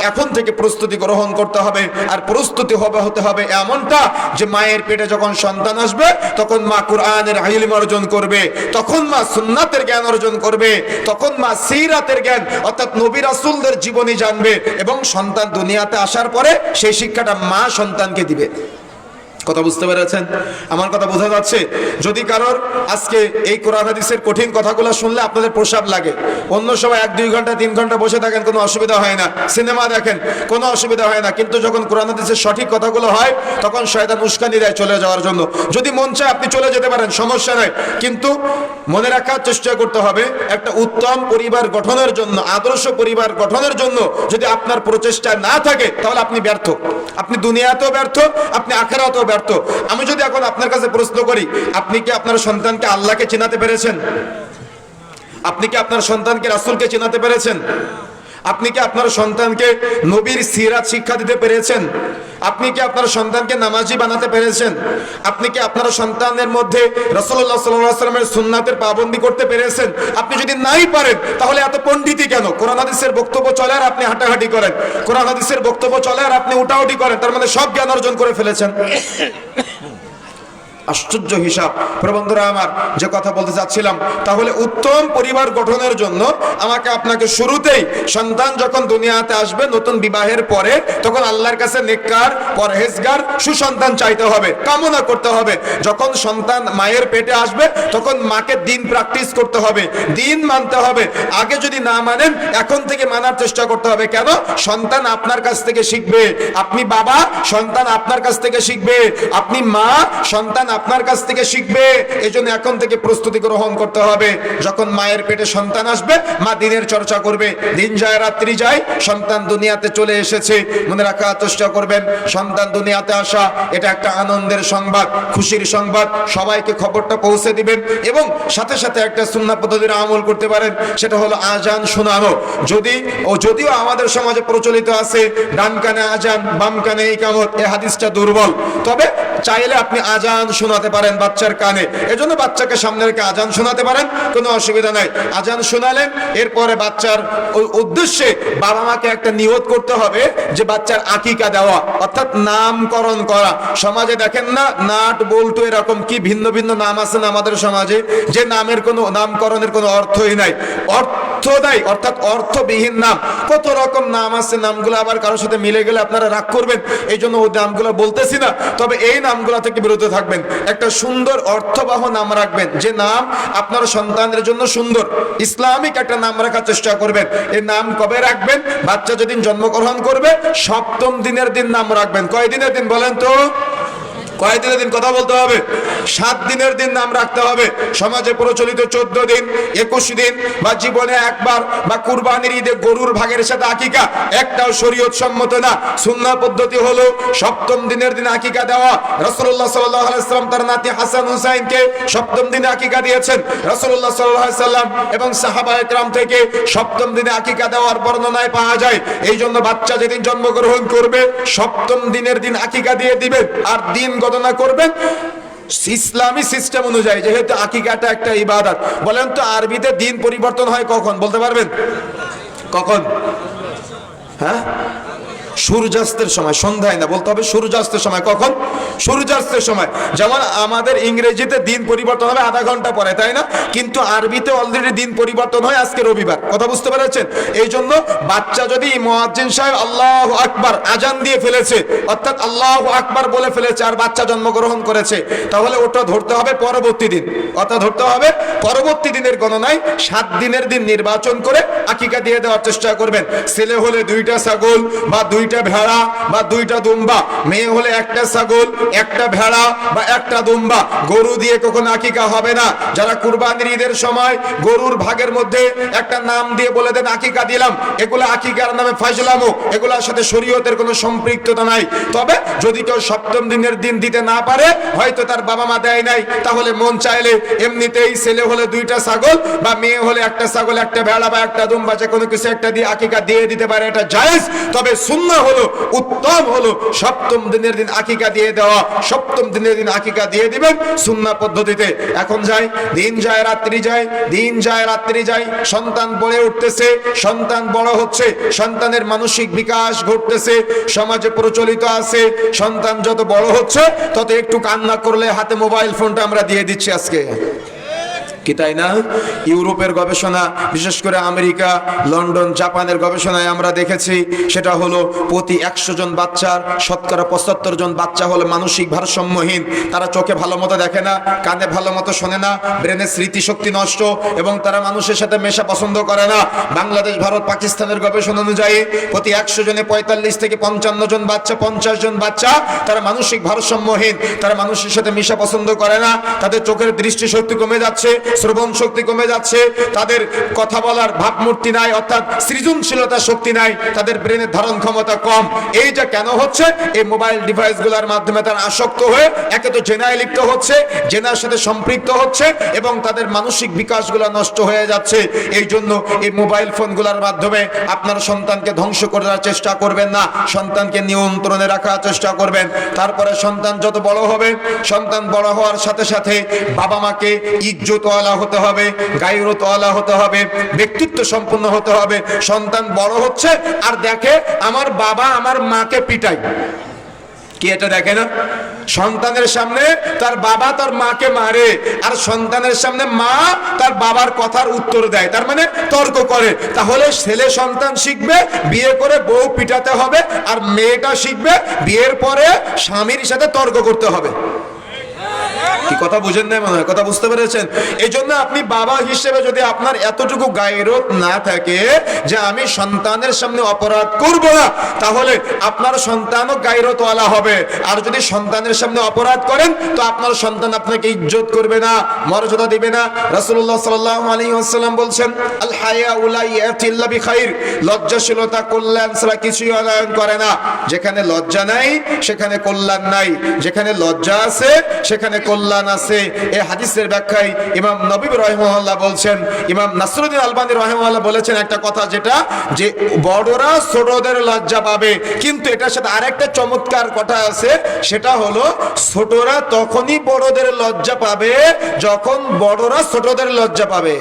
S2: এখন থেকে প্রস্তুতি গ্রহণ করতে হবে। আর প্রস্তুতি হতে হবে এমনটা যে মায়ের পেটে যখন সন্তান আসবে তখন মা কুরআনের ইলম অর্জন করবে, তখন মা সুন্নাতের জ্ঞান অর্জন করবে, তখন মা সিরাতের জ্ঞান অর্থাৎ নবী রাসূলদের জীবনী জানবে, এবং সন্তান দুনিয়াতে আসার পরে সেই শিক্ষাটা মা সন্তানকে দিবে। কথা বুঝতে পেরেছেন? আমার কথা বোঝা যাচ্ছে? যদি কারোর আজকে এই কোরআন হাদিসের কঠিন কথাগুলো শুনলে আপনাদের প্রসাব লাগে, অন্য সময় 1-2 ঘন্টা 3 ঘন্টা বসে থাকেন, কোনো অসুবিধা হয় না, সিনেমা দেখেন, কোনো অসুবিধা হয় না। কিন্তু যখন কোরআন হাদিসের সঠিক কথাগুলো হয় তখন শয়তান উস্কানি দেয় চলে যাওয়ার জন্য। যদি মন চায় আপনি চলে যেতে পারেন, সমস্যা নাই, কিন্তু মনে রাখার চেষ্টা করতে হবে একটা উত্তম পরিবার গঠনের জন্য, আদর্শ পরিবার গঠনের জন্য যদি আপনার প্রচেষ্টা না থাকে তাহলে আপনি ব্যর্থ। আপনি দুনিয়াতেও ব্যর্থ, আপনি আখিরাতেও ব্যর্থ। আমি যদি এখন আপনার কাছে প্রশ্ন করি, আপনি কি আপনার সন্তানকে আল্লাহকে চিনাতে পেরেছেন? আপনি কি আপনার সন্তানকে রাসূলকে চিনাতে পেরেছেন? আপনি কি আপনার সন্তানকে নবীর সিরাত শিক্ষা দিতে পেরেছেন? আপনি কি আপনার সন্তানকে নামাজি বানাতে পেরেছেন? আপনি কি আপনার সন্তানের মধ্যে রাসূলুল্লাহ সাল্লাল্লাহু আলাইহি ওয়াসাল্লামের সুন্নাতের পাবন্দি করতে পেরেছেন? আপনি যদি নাই পারেন তাহলে এত পণ্ডিতি কেন? কোরআন হাদিসের বক্তব্য চলে আর আপনি হাঁটাহাঁটি করেন, কোরআন হাদিসের বক্তব্য চলে আর আপনি উঠাউঠি করেন, তার মানে সব জ্ঞান অর্জন করে ফেলেছেন। আশ্চর্য হিসাব। বন্ধুরা আমার, যে কথা বলতে চাচ্ছিলাম, তাহলে উত্তম পরিবার গঠনের জন্য আমাকে আপনাকে শুরুতেই সন্তান যখন দুনিয়াতে আসবে, নতুন বিবাহের পরে, তখন আল্লাহর কাছে নেককার, পরহেজগার, সুসন্তান চাইতে হবে, কামনা করতে হবে। যখন সন্তান মায়ের পেটে আসবে, তখন মাকে দিন প্র্যাকটিস করতে হবে, দিন মানতে হবে। আগে যদি না মানেন, এখন থেকে মানার চেষ্টা করতে হবে। কেন? সন্তান আপনার কাছ থেকে শিখবে। আপনি বাবা, সন্তান আপনার কাছ থেকে শিখবে। আপনি মা, সন্তান আপনার কাছ থেকে শিখবে। এই জন্য এখন থেকে প্রস্তুতি গ্রহণ করতে হবে। যখন মায়ের পেটে সন্তান আসবে, মা দিনের চর্চা করবে। দিন যায় রাত্রি যায়, সন্তান দুনিয়াতে চলে এসেছে। মনে রাখার চেষ্টা করবেন, সন্তান দুনিয়াতে আসা এটা একটা আনন্দের সংবাদ, খুশির সংবাদ। সবাইকে খবরটা পৌঁছে দিবেন এবং সাথে সাথে একটা সুন্নাহ পদ্ধতির আমল করতে পারেন, সেটা হলো আজান শোনানো। যদিও আমাদের সমাজে প্রচলিত আছে ডান কানে আজান, বাম কানে ইকামত, এই হাদিসটা দুর্বল। তবে চাইলে আপনি আজান শোনাতে পারেন বাচ্চার কানে। এজন্য বাচ্চাকে সামনে রেখে আজান শোনাতে পারেন, কোনো অসুবিধা নাই। আজান শোনালেন, এরপরে বাচ্চার উদ্দেশ্যে বাবা মাকে একটা নিয়ত করতে হবে যে বাচ্চার আকিকা দেওয়া, অর্থাৎ নামকরণ করা। সমাজে দেখেন না, নাট বল্টু এরকম কি ভিন্ন ভিন্ন নাম আছে না আমাদের সমাজে, যে নামের কোনো নামকরণের কোনো অর্থই নাই, অর্থ নাই, অর্থাৎ অর্থবিহীন নাম। কত রকম নাম আছে, নামগুলো আবার কারোর সাথে মিলে গেলে আপনারা রাগ করবেন, এই জন্য ওই নামগুলো বলতেছি না। তবে এই নামগুলো থেকে বিরত থাকবেন। একটা সুন্দর অর্থবহ নাম রাখবেন, যে নাম আপনার সন্তানের জন্য সুন্দর, ইসলামিক একটা নাম রাখার চেষ্টা করবেন। এই নাম কবে রাখবেন? বাচ্চা যেদিন জন্মগ্রহণ করবে, সপ্তম দিনের দিন নাম রাখবেন। কয় দিনের দিন বলেন তো? কয়দিনের দিন? কথা বলতে হবে। 7 দিনের দিন নাম রাখতে হবে। সমাজে প্রচলিত 14 দিন, 21 দিন, বা জীবনে একবার, বা কুরবানির ঈদে গরুর ভাগের সাথে আকিকা, একটাও শরীয়ত সম্মত না। সুন্নাহ পদ্ধতি হলো সপ্তম দিনের দিন আকিকা দেওয়া। রাসূলুল্লাহ সাল্লাল্লাহু আলাইহি ওয়াসাল্লাম তার নাতি হাসান হুসাইনকে সপ্তম দিনে আকিকা দিয়েছেন। রাসূলুল্লাহ সাল্লাল্লাহু আলাইহি ওয়াসাল্লাম এবং সাহাবায়ে কেরাম থেকে সপ্তম দিনে আকিকা দেওয়ার বর্ণনায় পাওয়া যায়। এই জন্য বাচ্চা যেদিন জন্মগ্রহণ করবে, সপ্তম দিনের দিন আকিকা দিয়ে দিবেন। আর দিন গণনা করবেন ইসলামী সিস্টেম অনুযায়ী, যেহেতু আকিকাটা একটা ইবাদত। বলেন তো আরবিতে দিন পরিবর্তন হয় কখন? বলতে পারবেন কখন? হ্যাঁ, সূর্যাস্তের সময়, সন্ধ্যায় না, বলতে হবে সূর্যাস্তের সময়। কখন? সূর্যাস্তের সময়। যেমন আমাদের ইংরেজিতে দিন পরিবর্তন হবে আধা ঘন্টা পরে, তাই না? কিন্তু আরবিতে অলরেডি দিন পরিবর্তন হয় আজকে রবিবার। কথা বুঝতে পেরেছেন? এই জন্য বাচ্চা যদি মুয়াজ্জিন সাহেব আল্লাহু আকবার আজান দিয়ে ফেলেছে, অর্থাৎ আল্লাহু আকবার বলে ফেলেছে, আর বাচ্চা জন্মগ্রহণ করেছে, তাহলে ওটা ধরতে হবে পরবর্তী দিন। অর্থাৎ ধরতে হবে পরবর্তী দিনের গণনায় 7 দিনের দিন নির্বাচন করে আকিকা দিয়ে দেওয়ার চেষ্টা করবেন। ছেলে হলে 2টা ছাগল বা 2টা ভেড়া বা 2টা দুম্বা, মেয়ে হলে 1টা ছাগল, 1টা ভেড়া বা 1টা দুম্বা। গরু দিয়ে কখনো আকিকা হবে না। যারা কুরবানির ঈদের সময় গরুর ভাগের মধ্যে একটা নাম দিয়ে বলে দেন আকিকা দিলাম, এগুলো আকিকার নামে ফাজলামো, এগুলোর সাথে শরীয়তের কোনো সম্পৃক্ততা নাই। তবে যদি কেউ সপ্তম দিনের দিন দিতে না পারে, হয়তো তার বাবা মা দেয় নাই, তাহলে মন চাইলে এমনিতেই ছেলে হলে 2টা ছাগল বা মেয়ে হলে 1টা ছাগল, 1টা ভেড়া বা 1টা দুম্বা, যে কোনো কিছু একটা দিয়ে আকিকা দিয়ে দিতে পারে, এটা জায়েজ। তবে সুন্নাহ হলো, উত্তম হলো সপ্তম দিনের দিন আকিকা দিয়ে দেওয়া। সপ্তম দিনের দিন আকিকা দিয়ে দিবেন সুন্নাহ পদ্ধতিতে। এখন যায়, দিন যায় রাত্রি যায়, দিন যায় রাত্রি যায়, সন্তান বেড়ে উঠতেছে, সন্তান বড় হচ্ছে, সন্তানের মানসিক বিকাশ ঘটতেছে। সমাজে প্রচলিত আছে সন্তান যত বড় হচ্ছে তত একটু কান্না করলে হাতে মোবাইল ফোনটা আমরা দিয়ে দিচ্ছি আজকে, কি তাই না? ইউরোপের গবেষণা, বিশেষ করে আমেরিকা, লন্ডন, জাপানের গবেষণায় আমরা দেখেছি, সেটা হলো প্রতি 100 জন বাচ্চার শতকরা 75 জন বাচ্চা হলো মানসিক ভারসাম্যহীন। তারা চোখে ভালো মতো দেখে না, কানে ভালো মতো শোনে না, ব্রেনের স্মৃতিশক্তি নষ্ট, এবং তারা মানুষের সাথে মেশা পছন্দ করে না। বাংলাদেশ, ভারত, পাকিস্তানের গবেষণা অনুযায়ী প্রতি 100 জনে 45 থেকে 55 জন বাচ্চা, 50 জন বাচ্চা তারা মানসিক ভারসাম্যহীন। তারা মানুষের সাথে মেশা পছন্দ করে না, তাদের চোখের দৃষ্টিশক্তি কমে যাচ্ছে, শ্রবণ শক্তি কমে যাচ্ছে, তাদের কথা বলার ভাবমূর্তি নাই, অর্থাৎ সৃজনশীলতা শক্তি নাই, তাদের ব্রেনের ধারণ ক্ষমতা কম। এইটা কেন হচ্ছে? এই মোবাইল ডিভাইসগুলোর মাধ্যমে তারা আসক্ত হয়ে একে তো জেনায় লিপ্ত হচ্ছে, জেনার সাথে সম্পৃক্ত হচ্ছে, এবং তাদের মানসিক বিকাশগুলো নষ্ট হয়ে যাচ্ছে। এই জন্য এই মোবাইল ফোনগুলোর মাধ্যমে আপনার সন্তানকে ধ্বংস করার চেষ্টা করবেন না, সন্তানকে নিয়ন্ত্রণে রাখার চেষ্টা করবেন। তারপরে সন্তান যত বড় হবে, সন্তান বড় হওয়ার সাথে সাথে বাবা মাকে ইজ্জতওয়ালা হতে হবে, গায়রতওয়ালা হতে হবে, ব্যক্তিত্ব সম্পন্ন হতে হবে। সন্তান বড় হচ্ছে আর দেখে আমার বাবা আমার মাকে পিটায়, কি এটা দেখে না? সন্তানের সামনে তার বাবা তার মাকে মারে, আর সন্তানের সামনে মা তার বাবার কথার উত্তর দেয়, তার মানে তর্ক করে। তাহলে ছেলে সন্তান শিখবে বিয়ে করে বউ পিটাতে হবে, আর মেয়েটা শিখবে বিয়ের পরে স্বামীর সাথে তর্ক করতে হবে। কি কথা বুঝেন না মনে হয়? কথা বুঝতে পেরেছেন? এই জন্য আপনি বাবা হিসেবে যদি আপনার এতটুকু গায়রত না থাকে যে আমি সন্তানের সামনে অপরাধ করব না, তাহলে আপনার সন্তানও গায়রতওয়ালা হবে। আর যদি সন্তানের সামনে অপরাধ করেন তো আপনার সন্তান আপনাকে ইজ্জত করবে না, মর্যাদা দিবে না। রাসূলুল্লাহ সাল্লাল্লাহু আলাইহি ওয়াসাল্লাম বলছেন, আল হায়াউ লা ইয়াতি ইল্লা বিখাইর, লজ্জাশীলতা কল্যাণ ছাড়া কিছুই আনয়ন করে না। যেখানে লজ্জা নাই সেখানে কল্যাণ নাই, যেখানে লজ্জা আছে সেখানে কল্যাণ আছে। এই হাদিসের ব্যাখ্যায় ইমাম নবী রাহিমাহুল্লাহ বলছেন, ইমাম নাসরুদ্দিন আলবানী রাহিমাহুল্লাহ বলেছেন একটা কথা, যেটা যে বড়রা ছোটদের লজ্জা পাবে, কিন্তু এটার সাথে আরেকটা চমৎকার কথা আছে, সেটা হলো ছোটরা তখনই বড়দের লজ্জা পাবে যখন বড়রা ছোটদের লজ্জা পাবে।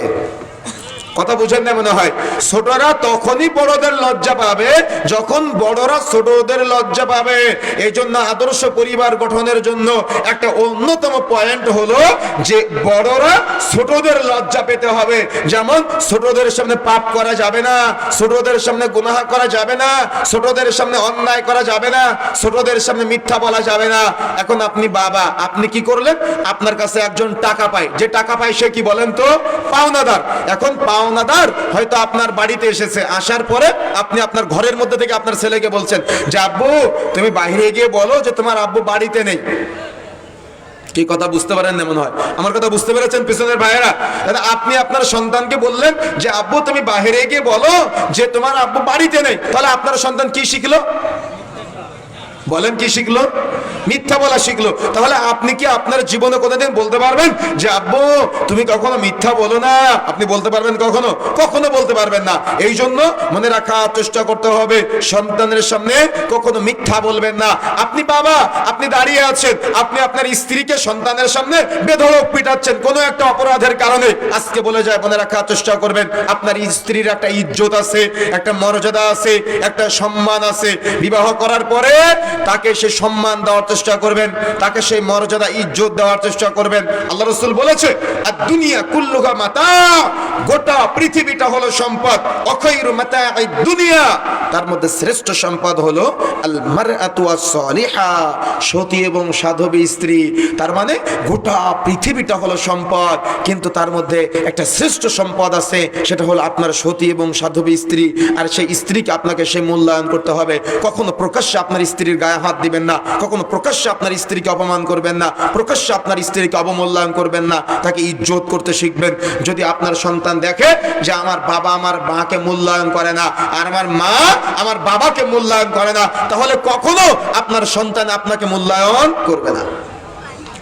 S2: কথা বুঝেন না মনে হয়? ছোটরা তখনই বড়দের লজ্জা পাবে যখন বড়রা ছোটদের লজ্জা পাবে। এই জন্য আদর্শ পরিবার গঠনের জন্য একটা অন্যতম পয়েন্ট হলো যে বড়রা ছোটদের লজ্জা পেতে হবে। যেমন ছোটদের সামনে পাপ করা যাবে না, ছোটদের সামনে গুনাহ করা যাবে না, ছোটদের সামনে অন্যায় করা যাবে না, ছোটদের সামনে মিথ্যা বলা যাবে না। এখন আপনি বাবা, আপনি কি করলেন? আপনার কাছে একজন টাকা পায়, যে টাকা পায় সে কি বলেন তো? পাওনাদার। এখন পাওনাদার হয়তো আপনার বাড়িতে এসেছে, আসার পরে আপনি আপনার ঘরের মধ্যে থেকে আপনার ছেলেকে বলছেন যে আব্বু তুমি বাইরে গিয়ে বলো যে তোমার আব্বু বাড়িতে নেই। কি কথা বুঝতে পারেন না মনে হয়? আমার কথা বুঝতে পেরেছেন পিছনের ভাইয়েরা? আপনি আপনার সন্তানকে বললেন যে আব্বু তুমি বাইরে গিয়ে বলো যে তোমার আব্বু বাড়িতে নেই, তাহলে আপনার সন্তান কি শিখলো? বলেন কি শিখলো? মিথ্যা বলা শিখলো। তাহলে আপনি কি আপনার জীবনে কোনোদিন বলতে পারবেন যে আব্বু তুমি কখনো মিথ্যা বলো না? আপনি বলতে পারবেন কখনো? কখনো বলতে পারবেন না। এই জন্য মনে রাখা চেষ্টা করতে হবে, সন্তানের সামনে কখনো মিথ্যা বলবেন না। আপনি বাবা, আপনি দাঁড়িয়ে আছেন, আপনি আপনার স্ত্রীকে সন্তানের সামনে বেধড়ক পিটাচ্ছেন কোনো একটা অপরাধের কারণে। আজকে বলে যায়, মনে রাখার চেষ্টা করবেন আপনার স্ত্রীর একটা ইজ্জত আছে, একটা মর্যাদা আছে, একটা সম্মান আছে। বিবাহ করার পরে তাকে সে সম্মান দেওয়ার চেষ্টা করবেন, তাকে সেই মর্যাদা ইজ্জত দেওয়ার চেষ্টা করবেন। আল্লাহ রাসূল বলেছে, আর দুনিয়া কুল্লুহা মাতা, গোটা পৃথিবীটা হলো সম্পদ। অখাইরু মাতাঈদ দুনিয়া, তার মধ্যে শ্রেষ্ঠ সম্পদ হলো আল মারআতু আস-সালিহা, সতী এবং সাধবী স্ত্রী। তার মানে গোটা পৃথিবীটা হলো সম্পদ, কিন্তু তার মধ্যে একটা শ্রেষ্ঠ সম্পদ আছে, সেটা হলো আপনার সতী এবং সাধবী স্ত্রী। আর সেই স্ত্রীকে আপনাকে সে মূল্যায়ন করতে হবে। কখনো প্রকাশ্যে আপনার স্ত্রীর গায়ে হাত দিবেন না, কখনো প্রকাশ্যে আপনার স্ত্রীকে অপমান করবেন না, প্রকাশ্যে আপনার স্ত্রীকে অবমূল্যায়ন করবেন না, তাকে ইজ্জত করতে শিখবেন। যদি আপনার সন্তান দেখে যে আমার বাবা আমার মাকে মূল্যায়ন করে না, আর আমার মা আমার বাবাকে মূল্যায়ন করে না, তাহলে কখনো আপনার সন্তান আপনাকে মূল্যায়ন করবে না।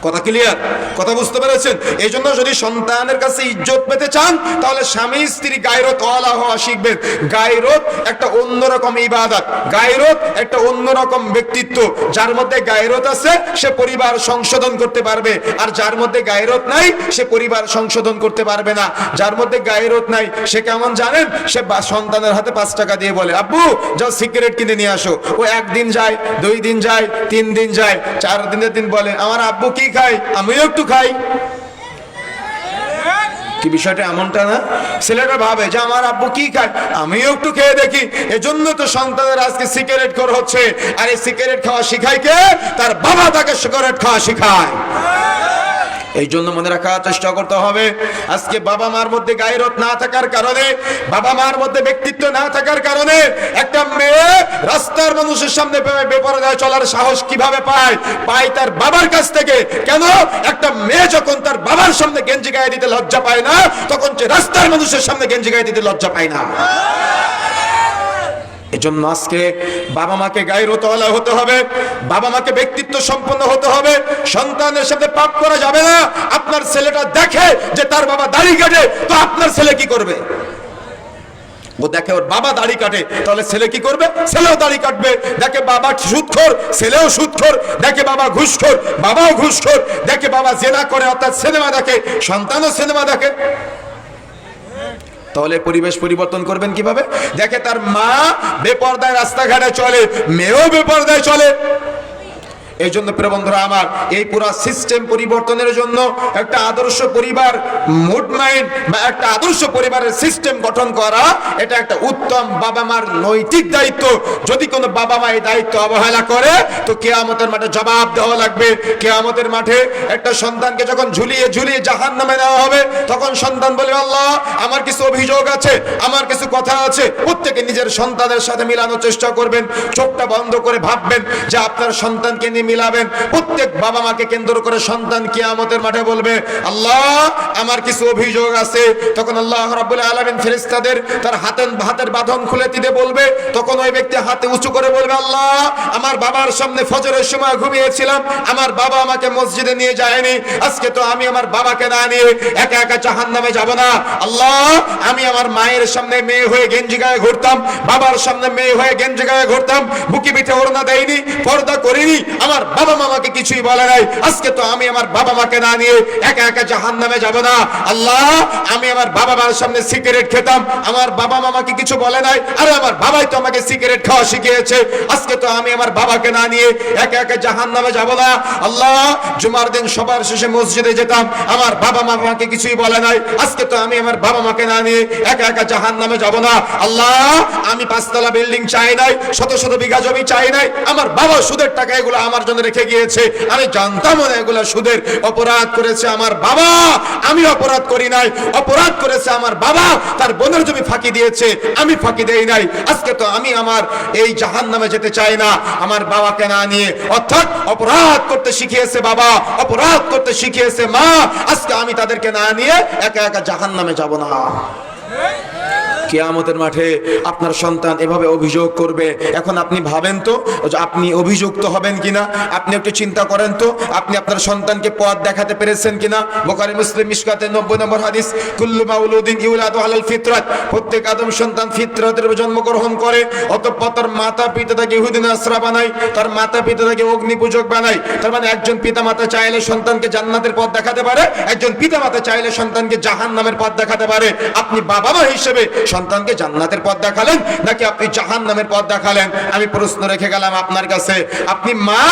S2: কথা ক্লিয়ার? কথা বুঝতে পেরেছেন? এই জন্য যদি সন্তানের কাছে ইজ্জত পেতে চান তাহলে স্বামী স্ত্রী গায়রত ওয়ালা হওয়া শিখবেন। গায়রত একটা অন্যরকম ইবাদত, গায়রত একটা অন্যরকম ব্যক্তিত্ব। যার মধ্যে গায়রত আছে সে পরিবার সংশোধন করতে পারবে, আর যার মধ্যে গায়রত নাই সে পরিবার সংশোধন করতে পারবে না। যার মধ্যে গায়রত নাই সে কেমন জানেন? সে সন্তানের হাতে 5 টাকা দিয়ে বলে আব্বু যাও সিগারেট কিনে নিয়ে আসো। ও একদিন যায়, 2 দিন যায়, 3 দিন যায়, 4 দিনের দিন বলে আমার আব্বু কি খাই, আমিও একটু খাই। কি বিষয়টা এমনটা না? ছেলেটা ভাবে যে আমার আব্বু কি খায়, আমিও একটু খেয়ে দেখি। এজন্য তো সন্তানের আজকে সিগারেট করা হচ্ছে। আর এই সিগারেট খাওয়া শিখায় কে? তার বাবা তাকে সিগারেট খাওয়া শিখায়। এই জন্য মনে রাখার চেষ্টা করতে হবে, আজকে বাবা মার মধ্যে গায়রত না থাকার কারণে, বাবা মার মধ্যে ব্যক্তিত্ব না থাকার কারণে একটা মেয়ে রাস্তার মানুষের সামনে বেপরদায় চলার সাহস কিভাবে পায়? পায় তার বাবার কাছ থেকে। কেন? একটা মেয়ে যখন তার বাবার সামনে গেঞ্জি গায়ে দিতে লজ্জা পায় না, তখন সে রাস্তার মানুষের সামনে গেঞ্জি গায়ে দিতে লজ্জা পায় না। এজন্য আজকে বাবা মাকে গায়রতওয়ালা হতে হবে, বাবা মাকে ব্যক্তিত্ব সম্পন্ন হতে হবে। সন্তানের সাথে পাপ করা যাবে না। আপনার ছেলেটা দেখে যে তার বাবা দাড়ি কাটে, তো আপনার ছেলে কি করবে? ও দেখে ওর বাবা দাড়ি কাটে, তাহলে ছেলে কি করবে? ছেলেও দাড়ি কাটবে। দেখে বাবা সুদখোর, ছেলেও সুদখোর। দেখে বাবা ঘুষখোর, বাবাও ঘুষখোর। দেখে বাবা জেনা করে, অর্থাৎ সিনেমা দেখে, সন্তানও সিনেমা দেখে। তাহলে পরিবেশ পরিবর্তন করবেন কিভাবে? দেখে তার মা বেপরদায় রাস্তাঘাটে চলে, মেয়েও বেপরদায় চলে। এই জন্য প্রিয় বন্ধুরা আমার, এই পুরা সিস্টেম পরিবর্তনের জন্য একটা আদর্শ পরিবার মুভমেন্ট বা একটা আদর্শ পরিবারের সিস্টেম গঠন করা, এটা একটা উত্তম বাবা মার নৈতিক দায়িত্ব। যদি কোনো বাবা মা এই দায়িত্ব অবহেলা করে তো কিয়ামতের মাঠে জবাব দেওয়া লাগবে। কিয়ামতের মাঠে একটা সন্তানকে যখন ঝুলিয়ে ঝুলিয়ে জাহান্নামে নেওয়া হবে, তখন সন্তান বলবে, আল্লাহ আমার কিছু অভিযোগ আছে, আমার কিছু কথা আছে। প্রত্যেকে নিজের সন্তানের সাথে মিলানোর চেষ্টা করবেন, চোখটা বন্ধ করে ভাববেন যে আপনার সন্তানকে নিয়ে মিলাবেন। প্রত্যেক বাবা মাকে কেন্দ্র করে সন্তান কিয়ামতের মাঠে বলবে, আল্লাহ আমার কিছু অভিযোগ আছে। তখন আল্লাহ রাব্বুল আলামিন ফেরেশতাদের তার হাতের বাঁধন খুলে দিতে বলবে। তখন ওই ব্যক্তি হাতে উঁচু করে বলবে, আল্লাহ আমার বাবার সামনে ফজরের সময় ঘুমিয়েছিলাম, আমার বাবা আমাকে মসজিদে নিয়ে যায়নি, আজকে তো আমি আমার বাবাকে না নিয়ে একা একা জাহান্নামে যাব না। আল্লাহ আমি আমার মায়ের সামনে মেয়ে হয়ে গেঞ্জি গায়ে ঘুরতাম, বাবার সামনে মেয়ে হয়ে গেঞ্জি গায়ে ঘুরতাম, বুকি পিঠে ওড়না দেয়নি, পর্দা করিনি, আমার বাবা মামাকে কিছুই বলে নাই, আজকে তো আমি আমার বাবা মাকে না নিয়ে একা একা জাহান্নামে যাব না। আল্লাহ আমি আমার বাবা মার সামনে সিগারেট খেতাম, আমার বাবা মামাকে কিছু বলে নাই, আরে আমার বাবাই তো আমাকে সিগারেট খাওয়া শিখিয়েছে, আজকে তো আমি আমার বাবাকে না নিয়ে একা একা জাহান্নামে যাব না। আল্লাহ জুমার দিন সবার শেষে মসজিদে যেতাম, আমার বাবা মামাকে কিছুই বলে নাই, আজকে তো আমি আমার বাবা মাকে না নিয়ে একা একা জাহান্নামে যাব না। আল্লাহ আমি 5 তলা বিল্ডিং চাই নাই, শত শত বিঘা জমি চাই নাই, আমার বাবা সুদের টাকা এগুলো আমার জন্য রেখে গিয়েছে, আমি জানতাম না এগুলো সুদের। অপরাধ করেছে আমার বাবা, আমি অপরাধ করি নাই, অপরাধ করেছে আমার বাবা, তার বোনের জমি ফাঁকি দিয়েছে, আমি ফাঁকি দেই নাই, আজকে তো আমি আমার এই জাহান্নামে যেতে চাই না আমার বাবাকে না নিয়ে। অর্থাৎ অপরাধ করতে শিখিয়েছে বাবা, অপরাধ করতে শিখিয়েছে মা, আজকে আমি তাদেরকে না নিয়ে একা একা জাহান্নামে যাব না। কিয়ামতের মাঠে আপনার সন্তান এভাবে অভিযোগ করবে। এখন আপনি ভাবেন তো যে আপনি অভিযুক্ত হবেন কিনা, আপনি একটু চিন্তা করেন তো আপনি আপনার সন্তানকে পথ দেখাতে পেরেছেন কিনা। বুখারী মুসলিম মিশকাতে 90 নম্বর হাদিস, কুল্লু মাউলুদিন ইউলাদু আলাল ফিতরাত, প্রত্যেক আদম সন্তান ফিতরাতের জন্মগ্রহণ করে, অতঃপর তার মাতা পিতা তাকে ইহুদি নাসরা বানায়, তার মাতা পিতা তাকে অগ্নি পূজক বানায়। তার মানে একজন পিতা মাতা চাইলে সন্তানকে জান্নাতের পথ দেখাতে পারে, একজন পিতা মাতা চাইলে সন্তানকে জাহান্নামের পথ দেখাতে পারে। আপনি বাবা মা হিসেবে সন্তানকে জান্নাতের পথ দেখালেন নাকি আপনি জাহান্নামের পথ দেখালেন? আমি প্রশ্ন রেখে গেলাম আপনার কাছে। আপনি মা,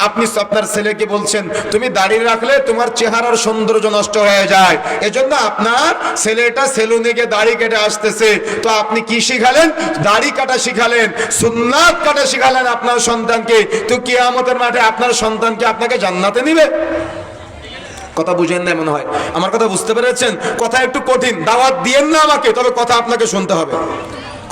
S2: আপনি আপনার ছেলেকে বলছেন তুমি দাড়ি রাখলে তোমার চেহারার সৌন্দর্য নষ্ট হয়ে যায়, এজন্য আপনার ছেলেটা সেলুনে গিয়ে দাড়ি কেটে আসতেছে, তো আপনি কি শিখালেন? দাড়ি কাটা শিখালেন, সুন্নাত কাটা শিখালেন আপনার সন্তানকে। তো কিয়ামতের মাঠে আপনার সন্তানকে আপনাকে জান্নাতে নিবে? কথা বুঝেন না মনে হয়, আমার কথা বুঝতে পেরেছেন? কথা একটু কঠিন, দাওয়াত দিয়েন না আমাকে, তবে কথা আপনাকে শুনতে হবে।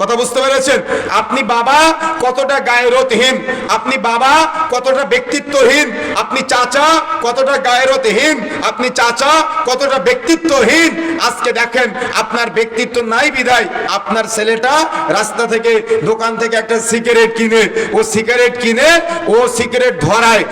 S2: কথা বুঝতে পেরেছেন? আপনি বাবা কতটা গায়রতহীন, আপনি বাবা কতটা ব্যক্তিত্বহীন, আপনি চাচা কতটা গায়রতহীন, আপনি চাচা কতটা ব্যক্তিত্বহীন। আজকে দেখেন আপনার ব্যক্তিত্ব নাই বিধায় আপনার ছেলেটা রাস্তা থেকে দোকান থেকে একটা সিগারেট কিনে, ও সিগারেট কিনে ও সিগারেট ধরায়,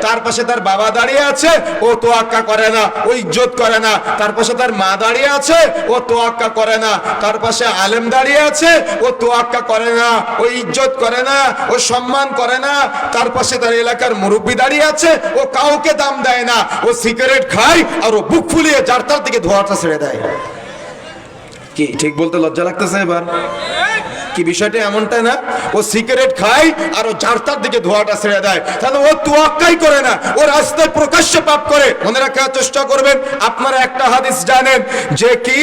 S2: তার পাশে তার বাবা দাঁড়িয়ে আছে, ও তোয়াক্কা করে না, ও ইজ্জত করে না। তার পাশে তার মা দাঁড়িয়ে আছে, ও তোয়াক্কা করে না। তার পাশে আলেম দাঁড়িয়ে আছে, ও তোয়াক্কা করে না, ও ইজ্জত করে না, ও সম্মান করে না। তার পাশে তার এলাকার মুরব্বি দাঁড়িয়ে আছে, ও কাউকে দাম দেয় না, ও সিগারেট খায় আর ও বুক ফুলিয়ে যার তার দিকে ধোঁয়াটা ছেড়ে দেয়। কি ঠিক বলতে লজ্জা লাগতেছে এবার? কি বিষয়টা এমনটা না? ও সিগারেট খায় আর ও যার তার দিকে ধোঁয়াটা ছেড়ে দেয়, তাহলে ও তোয়াক্কাই করে না, ও রাস্তায় প্রকাশ্যে পাপ করে। মনে রাখার চেষ্টা করবেন। আপনারা একটা হাদিস জানেন যে কি,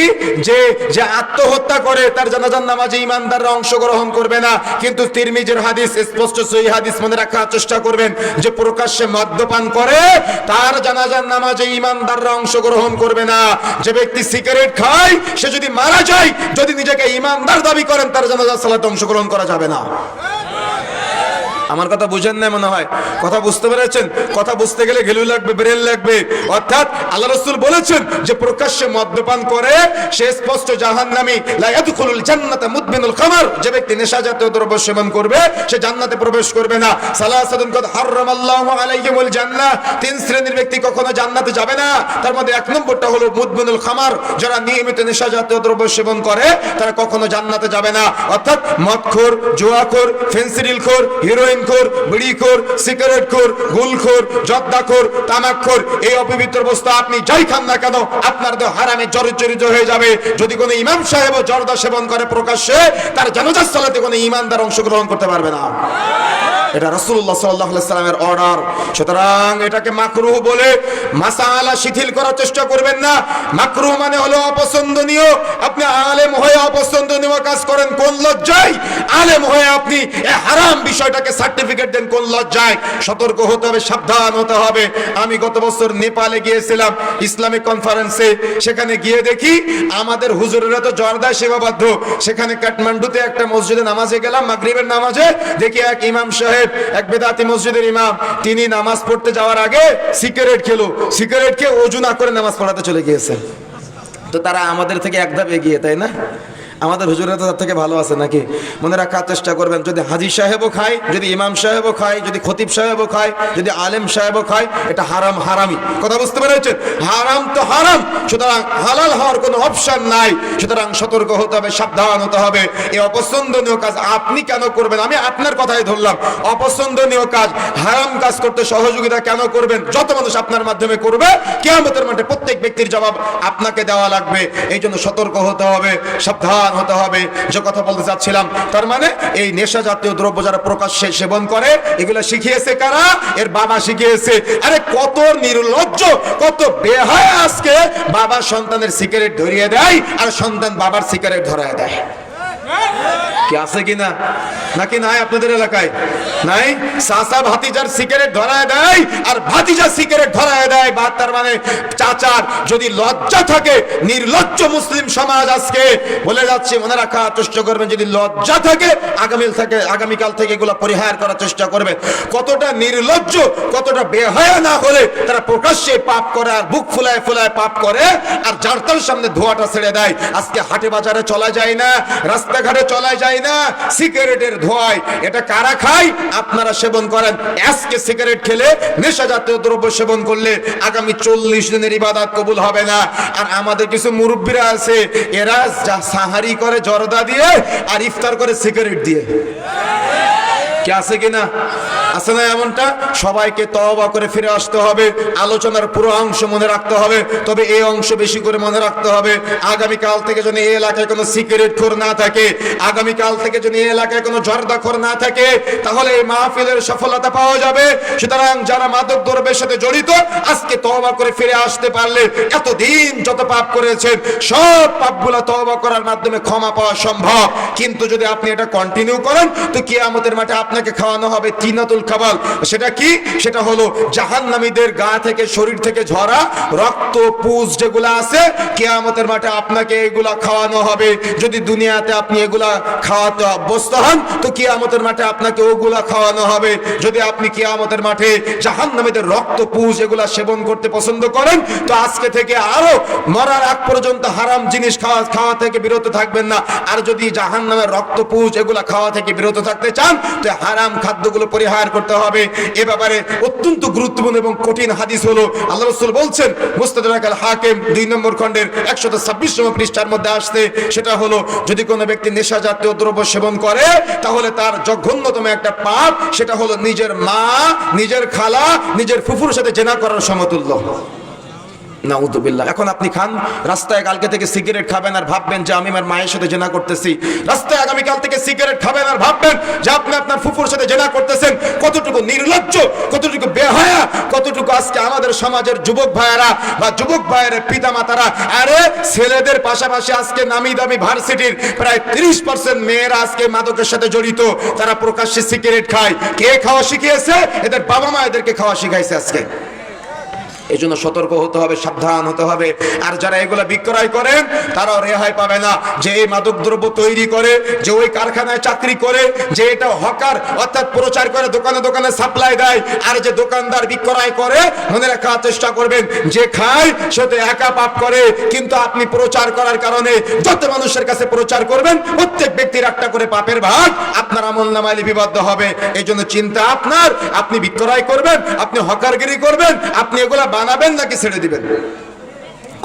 S2: যে আত্মহত্যা করে তার জানাজার নামাজে ইমানদাররা অংশগ্রহণ করবে না, কিন্তু তিরমিজির হাদিস স্পষ্ট সহিহ হাদিস, মনে রাখার চেষ্টা করবেন, যে প্রকাশ্যে মদ্যপান করে তার জানাজার নামাজে ইমানদাররা অংশগ্রহণ করবে না। যে ব্যক্তি সিগারেট খায় সে যদি মারা যায়, যদি নিজেকে ইমানদার দাবি করেন, তার জানাজার সালাতে অংশগ্রহণ করা যাবে না। আমার কথা বুঝেন না মনে হয়? কথা বুঝতে পেরেছেন? কথা বুঝতে গেলে ঘেলু লাগবে, ব্রেন লাগবে। অর্থাৎ আল্লাহ রাসূল বলেছেন যে প্রকাশ্যে মদ্যপান করে সে স্পষ্ট জাহান্নামী। লা ইয়াদখুলুল জান্নাতা মুদমিনুল খামার, যে ব্যক্তি নেশাজাতীয় দ্রব্য সেবন করবে সে জান্নাতে প্রবেশ করবে না। সালাসাতুন কাদ হারামাল্লাহু আলাইহিমুল জান্নাহ, 3 শ্রেণীর ব্যক্তি কখনো জান্নাতে যাবে না। তার মধ্যে 1 নম্বরটা হলো মুদমিনুল খামার, যারা নিয়মিত নেশাজাতীয় দ্রব্য সেবন করে তারা কখনো জান্নাতে যাবে না। অর্থাৎ মদখোর, জুয়াখোর, ফেন্সিডিলখোর, হিরোইন হেরোইনখোর, বিড়িখোর, সিগারেটখোর, গুলখোর, জর্দাখোর, তামাকখোর, এই অপবিত্র বস্তু আপনি যাই খান না কেন আপনার তো হারামে জর্জরিত হয়ে যাবে। যদি কোনো ইমাম সাহেব জর্দা সেবন করে প্রকাশ্যে, তার জানাজার সালাতে কোনো ইমানদার অংশগ্রহণ করতে পারবে না। এটা রাসূলুল্লাহ সাল্লাল্লাহু আলাইহি সাল্লামের অর্ডার। সুতরাং এটাকে মাকরুহ বলে মাসালা শিথিল করার চেষ্টা করবেন না। মাকরুহ মানে হলো অপছন্দনীয়। আপনি আলেম হয়ে অপছন্দনীয় কাজ করেন কোন লজ্জায়? আলেম হয়ে আপনি এই হারাম বিষয়টাকে সার্টিফিকেট দেন কোন লজ্জায়? সতর্ক হতে হবে, সাবধান হতে হবে। আমি গত বছর নেপালে গিয়েছিলাম ইসলামিক কনফারেন্সে। সেখানে গিয়ে দেখি আমাদের হুজুরেরা তো জর্দায় সেবাবদ্ধ। সেখানে কাঠমান্ডুতে একটা মসজিদে নামাজে গেলাম, মাগরিবের নামাজে। দেখি এক ইমাম সাহেব, এক বেদাতি মসজিদের ইমাম, তিনি নামাজ পড়তে যাওয়ার আগে সিগারেট খেলো। সিগারেট খেয়ে ওযু না করে নামাজ পড়াতে চলে গিয়েছেন। তো তারা আমাদের থেকে এক ধাপ এগিয়ে, তাই না? আমাদের হুজুরেরা তো তার থেকে ভালো আছে নাকি? মনে রাখার চেষ্টা করবেন, যদি হাজী সাহেবও খায়, যদি ইমাম সাহেবও খায়, যদি খতিব সাহেবও খায়, যদি আলেম সাহেবও খায়, এটা হারাম হারামি। কথা বুঝতে পেরেছেন? হারাম তো হারাম, সুতরাং হালাল হওয়ার কোনো অপশন নাই। সুতরাং সতর্ক হতে হবে, সাবধান হতে হবে। এই অপছন্দনীয় কাজ আপনি কেন করবেন? আমি আপনার কথাই ধরলাম। অপছন্দনীয় কাজ, হারাম কাজ করতে সহযোগিতা কেন করবেন? যত মানুষ আপনার মাধ্যমে করবে, কিয়ামতের মাঠে প্রত্যেক ব্যক্তির জবাব আপনাকে দেওয়া লাগবে। এই জন্য সতর্ক হতে হবে, সাবধান হতে হবে। যে কথা বলতে চাচ্ছিলাম, তার মানে এই নেশা জাতীয় দ্রব্য যারা প্রকাশ্যে সেবন করে, এগুলো শিখিয়েছে কারা? এর বাবা শিখিয়েছে। আরে কত নির্লজ্জ, কত বেহায়া আজকে বাবা সন্তানের সিগারেট ধরিয়ে দেয় আর সন্তান বাবার সিগারেট ধরায় দেয়। কি আছে কিনা? নাকি নাই আপনাদের এলাকায়? নাই? চাচা ভাতিজার সিগারেট ধরায় দেয় আর ভাতিজা সিগারেট ধরায় দেয়। বা তার মানে চাচার যদি লজ্জা থাকে, নির্লজ্জ মুসলিম সমাজ আজকে বলে যাচ্ছে, মনে রাখার চেষ্টা করবেন, যদি লজ্জা থাকে আগামীকাল থেকে এগুলো পরিহার করার চেষ্টা করবেন। কতটা নির্লজ্জ, কতটা বেহায়া না হলে তারা প্রকাশ্যে পাপ করে আর বুক ফুলায় ফুলায় পাপ করে আর যার তার সামনে ধোঁয়াটা ছেড়ে দেয়। আজকে হাটে বাজারে চলা যায় না, রাস্তাঘাটে চলা যায় না সিগারেটের ধোঁয়ায়। এটা কারা খায়? আপনারা সেবন করেন। আজকে সিগারেট খেলে, নেশা জাতীয় দ্রব্য সেবন করলে আগামী 40 দিনের ইবাদত কবুল হবে না। আর আমাদের কিছু মুরব্বীরা আছে, এরা সাহারি করে জর্দা দিয়ে আর ইফতার করে সিগারেট দিয়ে। কি আছে কিনা? আছে না এমনটা? সবাইকে তওবা করে ফিরে আসতে হবে। আলোচনার পুরো অংশ মনে রাখতে হবে, তবে এই অংশ বেশি করে মনে রাখতে হবে। আগামীকাল থেকে যদি এই এলাকায় কোনো সিগারেট খোর না থাকে, আগামীকাল থেকে যদি এই এলাকায় কোনো জর্দাখোর না থাকে, তাহলে এই মাহফিলের সফলতা পাওয়া যাবে। সুতরাং যারা মাদক দ্রব্যের সাথে জড়িত, আজকে তওবা করে ফিরে আসতে পারলে এতদিন যত পাপ করেছেন সব পাপগুলো তওবা করার মাধ্যমে ক্ষমা পাওয়া সম্ভব। কিন্তু যদি আপনি এটা কন্টিনিউ করেন, তো কিয়ামতের মাঠে আপনাকে খাওয়ানো হবে তিনাতুল খাবাল। সেটা কি? সেটা হলো জাহান্নামীদের গা থেকে, শরীর থেকে ঝরা রক্ত, পুজ যেগুলা আছে, কিয়ামতের মাঠে আপনাকে এগুলা খাওয়ানো হবে। যদি দুনিয়াতে আপনি এগুলা খাওয়াতে অভ্যস্ত হন, তো কিয়ামতের মাঠে আপনাকে ওগুলা খাওয়ানো হবে। যদি আপনি কিয়ামতের মাঠে জাহান্নামীদের রক্ত, পুজ এগুলা সেবন করতে পছন্দ করেন, তো আজকে থেকে আরো মরার আগ পর্যন্ত হারাম জিনিস খাওয়া থেকে বিরত থাকবেন না। আর যদি জাহান্নামের রক্ত, পুজ এগুলা খাওয়া থেকে বিরত থাকতে চান, তো হারাম খাদ্যগুলো পরিহার করতে হবে। এ ব্যাপারে অত্যন্ত গুরুত্বপূর্ণ এবং কঠিন হাদিস হলো, আল্লাহ রাসূল বলছেন, মুস্তাদরাক আল হাকিম 2 নম্বর খণ্ডের 126 পৃষ্ঠার মধ্যে আসছে, সেটা হলো, যদি কোনো ব্যক্তি নেশা জাতীয় দ্রব্য সেবন করে, তাহলে তার জঘন্যতম একটা পাপ, সেটা হলো নিজের মা, নিজের খালা, নিজের ফুফুর সাথে জেনা করার সমতুল্য। নাউযুবিল্লাহ। এখন আপনি খান, রাস্তায় কালকে থেকে সিগারেট খাবেন আর ভাববেন যে আমি আমার মায়ের সাথে জেনা করতেছি। রাস্তায় আগামীকাল থেকে সিগারেট খাবেন আর ভাববেন যে আপনি আপনার ফুফুর সাথে জেনা করতেছেন। কতটুকু নির্লজ্জ, কতটুকু বেহায়া, কতটুকু আজকে আমাদের সমাজের যুবক ভাইয়েরা বা যুবক ভাইয়ের পিতা মাতারা, আরে ছেলেদের পাশাপাশি আজকে নামি দামি ভার্সিটির প্রায় 30% মেয়েরা আজকে মাদকের সাথে জড়িত। তারা প্রকাশ্যে সিগারেট খায়। কে খাওয়া শিখিয়েছে? এদের বাবা মা এদেরকে খাওয়া শিখাইছে আজকে। এই জন্য সতর্ক হতে হবে, সাবধান হতে হবে। আর যারা এগুলা বিক্রয় করেন, তারাও রেহাই পাবে না। যে এই মাদক দ্রব্য তৈরি করে, যে ওই কারখানায় চাকরি করে, যে এটা হকার অর্থাৎ প্রচার করে, দোকানে দোকানে সাপ্লাই দেয়, আর যে দোকানদার বিক্রয় করে, মনে রাখার চেষ্টা করবেন, যে খায় সে তো একা পাপ করে, কিন্তু আপনি প্রচার করার কারণে যত মানুষের কাছে প্রচার করবেন, প্রত্যেক ব্যক্তির একটা করে পাপের ভাগ আপনার আমলনামায় লিপিবদ্ধ হবে। এই জন্য চিন্তা আপনার, আপনি বিক্রয় করবেন, আপনি হকারগিরি করবেন, আপনি এগুলা বানাবেন নাকি ছেড়ে দিবেন?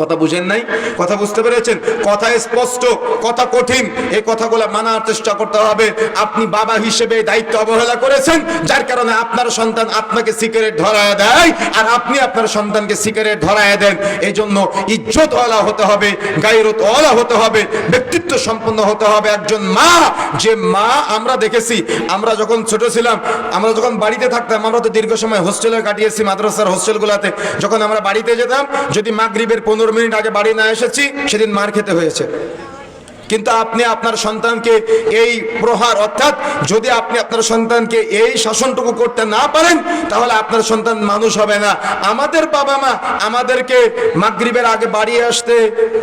S2: কথা বুঝেন নাই? কথা বুঝতে পেরেছেন? কথা স্পষ্ট, কথা কঠিন, এই কথাগুলো মানার চেষ্টা করতে হবে। আপনি বাবা হিসেবে দায়িত্ব অবহেলা করেছেন, যার কারণে আপনার সন্তান আপনাকে সিগারেট ধরায় দেয় আর আপনি আপনার সন্তানকে সিগারেট ধরায় দেন। এই জন্য ইজ্জতওয়ালা হতে হবে, গায়রতওয়ালা হতে হবে, ব্যক্তিত্ব সম্পন্ন হতে হবে একজন মা। যে মা আমরা দেখেছি, আমরা যখন ছোট ছিলাম, আমরা যখন বাড়িতে থাকতাম, আমরা তো দীর্ঘ সময় হোস্টেলে কাটিয়েছি, মাদ্রাসার হোস্টেলগুলোতে। যখন আমরা বাড়িতে যেতাম, যদি মাগরিবের 15 মিনিট আগে বাড়ি না এসেছি, সেদিন মার খেতে হয়েছে। কিন্তু আপনি আপনার সন্তানকে এই প্রহার, অর্থাৎ যদি আপনি আপনার সন্তানকে এই শাসনটুকু করতে না পারেন, তাহলে আপনার সন্তান মানুষ হবে না। আমাদের বাবা মা আমাদেরকে মাগরিবের আগে বাড়ি আসতে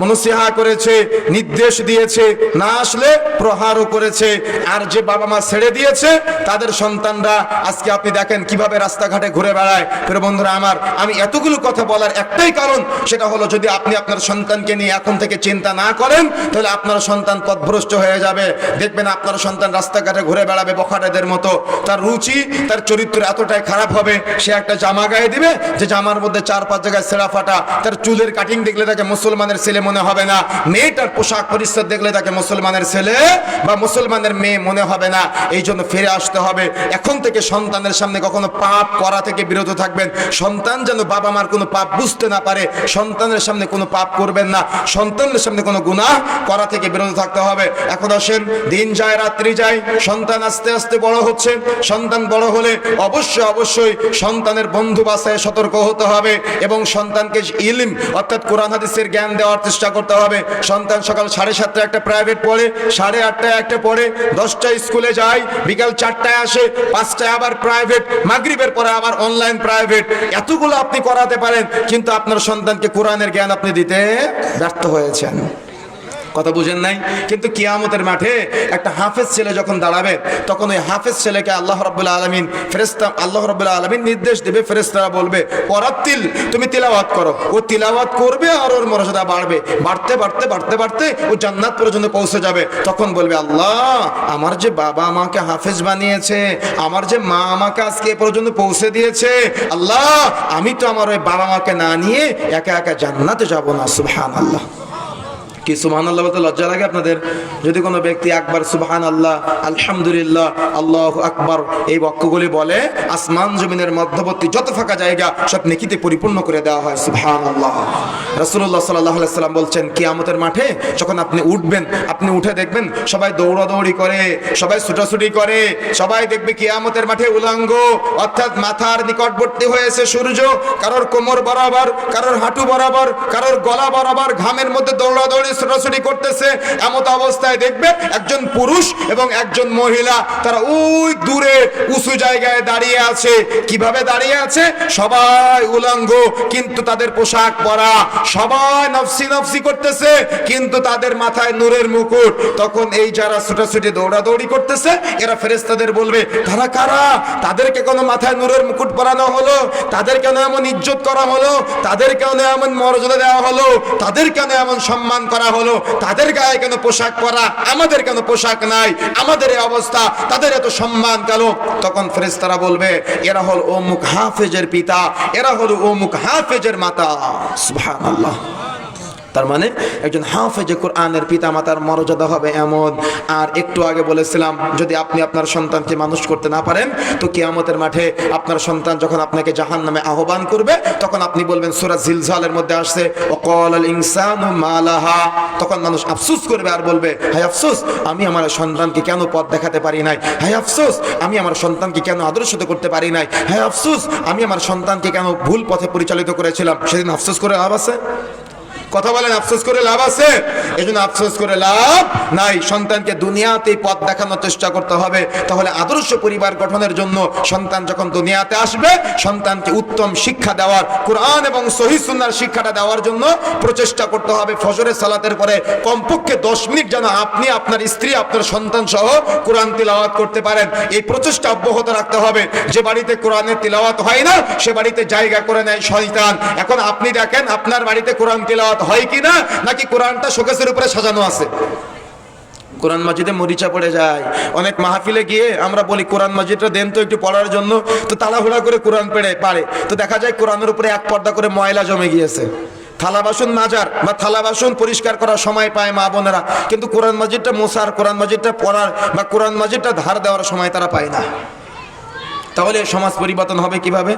S2: নসিহত করেছে, নির্দেশ দিয়েছে, না আসলে প্রহারও করেছে। আর যে বাবা মা ছেড়ে দিয়েছে, তাদের সন্তানরা আজকে আপনি দেখেন কিভাবে রাস্তাঘাটে ঘুরে বেড়ায়। প্রিয় বন্ধুরা আমার, আমি এতগুলো কথা বলার একটাই কারণ, সেটা হলো যদি আপনি আপনার সন্তানকে নিয়ে এখন থেকে চিন্তা না করেন, তাহলে আপনার সন্তান পথভ্রষ্ট হয়ে যাবে। দেখবেন আপনার সন্তান রাস্তাঘাটে ঘুরে বেড়াবে বখাটেদের মতো। তার রুচি, তার চরিত্র এতটাই খারাপ হবে, সে একটা জামা গায়ে দিবে যে জামার মধ্যে 4-5 জায়গায় ছেঁড়া ফাটা। তার চুলের কাটিং দেখলে তাকে মুসলমানের ছেলে মনে হবে না। মেয়েটার পোশাক পরিচ্ছদ দেখলে তাকে মুসলমানের ছেলে বা মুসলমানের মেয়ে মনে হবে না। এই জন্য ফিরে আসতে হবে। এখন থেকে সন্তানের সামনে কখনো পাপ করা থেকে বিরত থাকবেন। সন্তান যেন বাবা মার কোনো পাপ বুঝতে না পারে, সন্তানের সামনে কোনো পাপ করবেন না, সন্তানের সামনে কোনো গুনাহ করা থেকে বিরত থাকতে হবে। এখন আসেন, দিন যায় রাত্রি যায়, সন্তান আস্তে আস্তে বড় হচ্ছে। সন্তান বড় হলে অবশ্যই সন্তানের বন্ধু বাছাই সতর্ক হতে হবে এবং সন্তানকে ইলম অর্থাৎ কোরআন হাদিসের জ্ঞান দেওয়ার চেষ্টা করতে হবে। সন্তান সকাল 7:30টায় একটা প্রাইভেট পড়ে, 8:30টায় একটা পড়ে, 10টায় স্কুলে যায়, বিকাল 4টায় আসে, 5টায় আবার প্রাইভেট, মাগরিবের পরে আবার অনলাইন প্রাইভেট। এতগুলো আপনি করাতে পারেন, কিন্তু আপনার সন্তানকে কোরআনের জ্ঞান আপনি দিতে ব্যর্থ হয়েছেন। কথা বুঝেন নাই? কিন্তু কিয়ামতের মাঠে একটা হাফেজ ছেলে যখন দাঁড়াবে, তখন ওই হাফেজ ছেলেকে আল্লাহ রাব্বুল আলামিন নির্দেশ দেবে, ফেরেশতারা বলবে ওয়ারাত্তিল, তুমি তিলাওয়াত করো। ও তিলাওয়াত করবে আর ওর মর্যাদা বাড়বে, বাড়তে ও জান্নাত পর্যন্ত পৌঁছে যাবে। তখন বলবে, আল্লাহ, আমার যে বাবা আমাকে হাফেজ বানিয়েছে, আমার যে মা আমাকে আজকে এ পর্যন্ত পৌঁছে দিয়েছে, আল্লাহ, আমি তো আমার ওই বাবা মাকে না নিয়ে একা একা জান্নাতে যাব না। সুবহানাল্লাহ। কি সুবহানাল্লাহ বলতে লজ্জা লাগে আপনাদের? যদি কোনো ব্যক্তি একবার সুবহানাল্লাহ, আলহামদুলিল্লাহ, আল্লাহু আকবার এই বাক্যগুলি বলে, আসমান জমিনের মধ্যবর্তী যত ফাঁকা জায়গা সব নেকিতে পরিপূর্ণ করে দেওয়া হয়। সুবহানাল্লাহ। রাসূলুল্লাহ সাল্লাল্লাহু আলাইহি সাল্লাম বলছেন, কিয়ামতের মাঠে যখন আপনি উঠবেন, আপনি উঠে দেখবেন সবাই দৌড়াদৌড়ি করে, সবাই ছুটাছুটি করে, সবাই দেখবে কিয়ামতের মাঠে উলঙ্গ, অর্থাৎ মাথার নিকটবর্তী হয়েছে সূর্য, কারোর কোমর বরাবর, কারোর হাঁটু বরাবর, কারোর গলা বরাবর, ঘামের মধ্যে দৌড়াদৌড়ি ছোটাছুটি করতেছে। এমত অবস্থায় দেখবে একজন পুরুষ এবং একজন মহিলা, তারা ওই দূরে উঁচু জায়গায় দাঁড়িয়ে আছে। কিভাবে দাঁড়িয়ে আছে? সবাই উলঙ্গ, কিন্তু তাদের পোশাক পরা, সবাই নফসি নফসি করতেছে, কিন্তু তাদের মাথায় নূরের মুকুট। তখন এই যারা ছোটাছুটি দৌড়াদৌড়ি করতেছে, এরা ফেরেশতাদের বলবে, তারা কারা? তাদেরকে কেন মাথায় নূরের মুকুট পরানো হলো? তাদের কেন এমন ইজ্জত করা হলো? তাদের কেন এমন মর্যাদা দেওয়া হলো? তাদের কেন এমন সম্মান করা হলো? তাদের গায়ে কেন পোশাক পরা, আমাদের কেন পোশাক নাই? আমাদের এই অবস্থা, তাদের এত সম্মান কেন? তখন ফেরেশতারা বলবে, এরা হল অমুক হাফেজের পিতা, এরা হল অমুক হাফেজের মাতা। সুবহানাল্লাহ। তার মানে একজন হাফেজে কোরআনের পিতা মাতার মর্যাদা হবে এমন। আর একটু আগে বলেছিলাম, যদি আপনি আপনার সন্তানকে মানুষ করতে না পারেন, তো কিয়ামতের মাঠে আপনার সন্তান যখন আপনাকে জাহান্নামে আহ্বান করবে, তখন আপনি বলবেন, সূরা জিলজালের মধ্যে আসছে, ওয়াকালাল ইনসানু মা লাহা। তখন মানুষ আফসোস করবে আর বলবে, হায় আফসোস, আমি আমার সন্তানকে কেন পথ দেখাতে পারি নাই? হায় আফসোস, আমি আমার সন্তানকে কেন আদর্শিত করতে পারি নাই? হায় আফসোস, আমি আমার সন্তানকে কেন ভুল পথে পরিচালিত করেছিলাম? সেদিন আফসোস করে লাভ আছে? কথা বলেন, আফসোস করে লাভ আছে? এই জন্য আফসোস করে লাভ নাই। সন্তানকে দুনিয়াতে পথ দেখানোর চেষ্টা করতে হবে। তাহলে আদর্শ পরিবার গঠনের জন্য সন্তান যখন দুনিয়াতে আসবে, সন্তানকে উত্তম শিক্ষা দেওয়ার, কোরআন এবং সহিহ সুন্নাহর শিক্ষাটা দেওয়ার জন্য প্রচেষ্টা করতে হবে। ফজরের সালাতের পরে কমপক্ষে 10 মিনিট যেন আপনি, আপনার স্ত্রী, আপনার সন্তান সহ কোরআন তিলাওয়াত করতে পারেন। এই প্রচেষ্টা অব্যাহত রাখতে হবে। যে বাড়িতে কোরআনের তিলাওয়াত হয় না, সে বাড়িতে জায়গা করে নেয় শয়তান। এখন আপনি দেখেন আপনার বাড়িতে কোরআন তিলাওয়াত হয় কিনা, নাকি কোরআনটা শোকেসের উপরে সাজানো আছে। কোরআন মাজিদে মরিচা পড়ে যায়। অনেক মাহফিলে গিয়ে আমরা বলি, কোরআন মাজিদটা দেন তো একটু পড়ার জন্য, তো তাড়াহুড়া করে কোরআন পারে, তো দেখা যায় কোরআনের উপরে এক পর্দা করে ময়লা জমে গিয়েছে। থালা বাসন মাজার বা থালা বাসন পরিষ্কার করার সময় পায় মা বোনেরা, কিন্তু কোরআন মাজিদটা মোছার, কোরআন মাজিদটা পড়ার বা কোরআন মাজিদটা ধার দেওয়ার সময় তারা পায় না। তাহলে সমাজ পরিবর্তন হবে কিভাবে?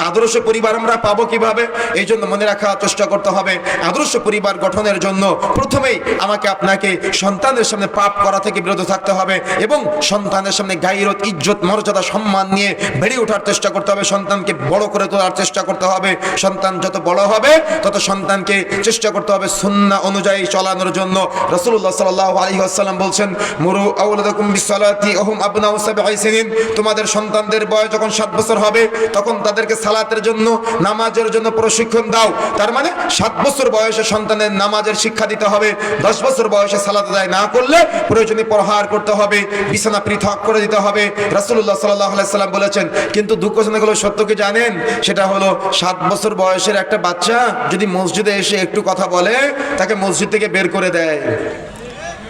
S2: আদর্শ পরিবার আমরা পাবো কিভাবে? এই জন্য মনে রাখার চেষ্টা করতে হবে, আদর্শ পরিবার গঠনের জন্য প্রথমেই আমাকে আপনাকে সন্তানের সামনে পাপ করা থেকে বিরত থাকতে হবে এবং সন্তানের সামনে গায়রত, ইজ্জত, মর্যাদা, সম্মান নিয়ে বেড়ে ওঠার চেষ্টা করতে হবে। সন্তানকে বড় করে তোলার চেষ্টা করতে হবে। সন্তান যত বড় হবে তত সন্তানকে চেষ্টা করতে হবে সুন্নাহ অনুযায়ী চলানোর জন্য। রাসূলুল্লাহ সাল্লাল্লাহু আলাইহি ওয়াসাল্লাম বলছেন, মুরু আওলাদাকুম বিসসালাতি ওয়া হুম আবনাউ সাবঈ সিনিন, তোমাদের সন্তানদের বয়স যখন 7 বছর হবে তখন তাদেরকে সালাতের জন্য, নামাজের জন্য প্রশিক্ষণ দাও। তার মানে 7 বছর বয়সে সন্তানের নামাজের শিক্ষা দিতে হবে। 10 বছর বয়সে সালাত আদায় না করলে প্রয়োজনে প্রহার করতে হবে, বিছানা পৃথক করে দিতে হবে। রাসূলুল্লাহ সাল্লাল্লাহু আলাইহি সাল্লাম বলেছেন, কিন্তু দুঃখজনক হলো, সত্য কি জানেন? সেটা হলো 7 বছর বয়সের একটা বাচ্চা যদি মসজিদে এসে একটু কথা বলে তাকে মসজিদ থেকে বের করে দেয়।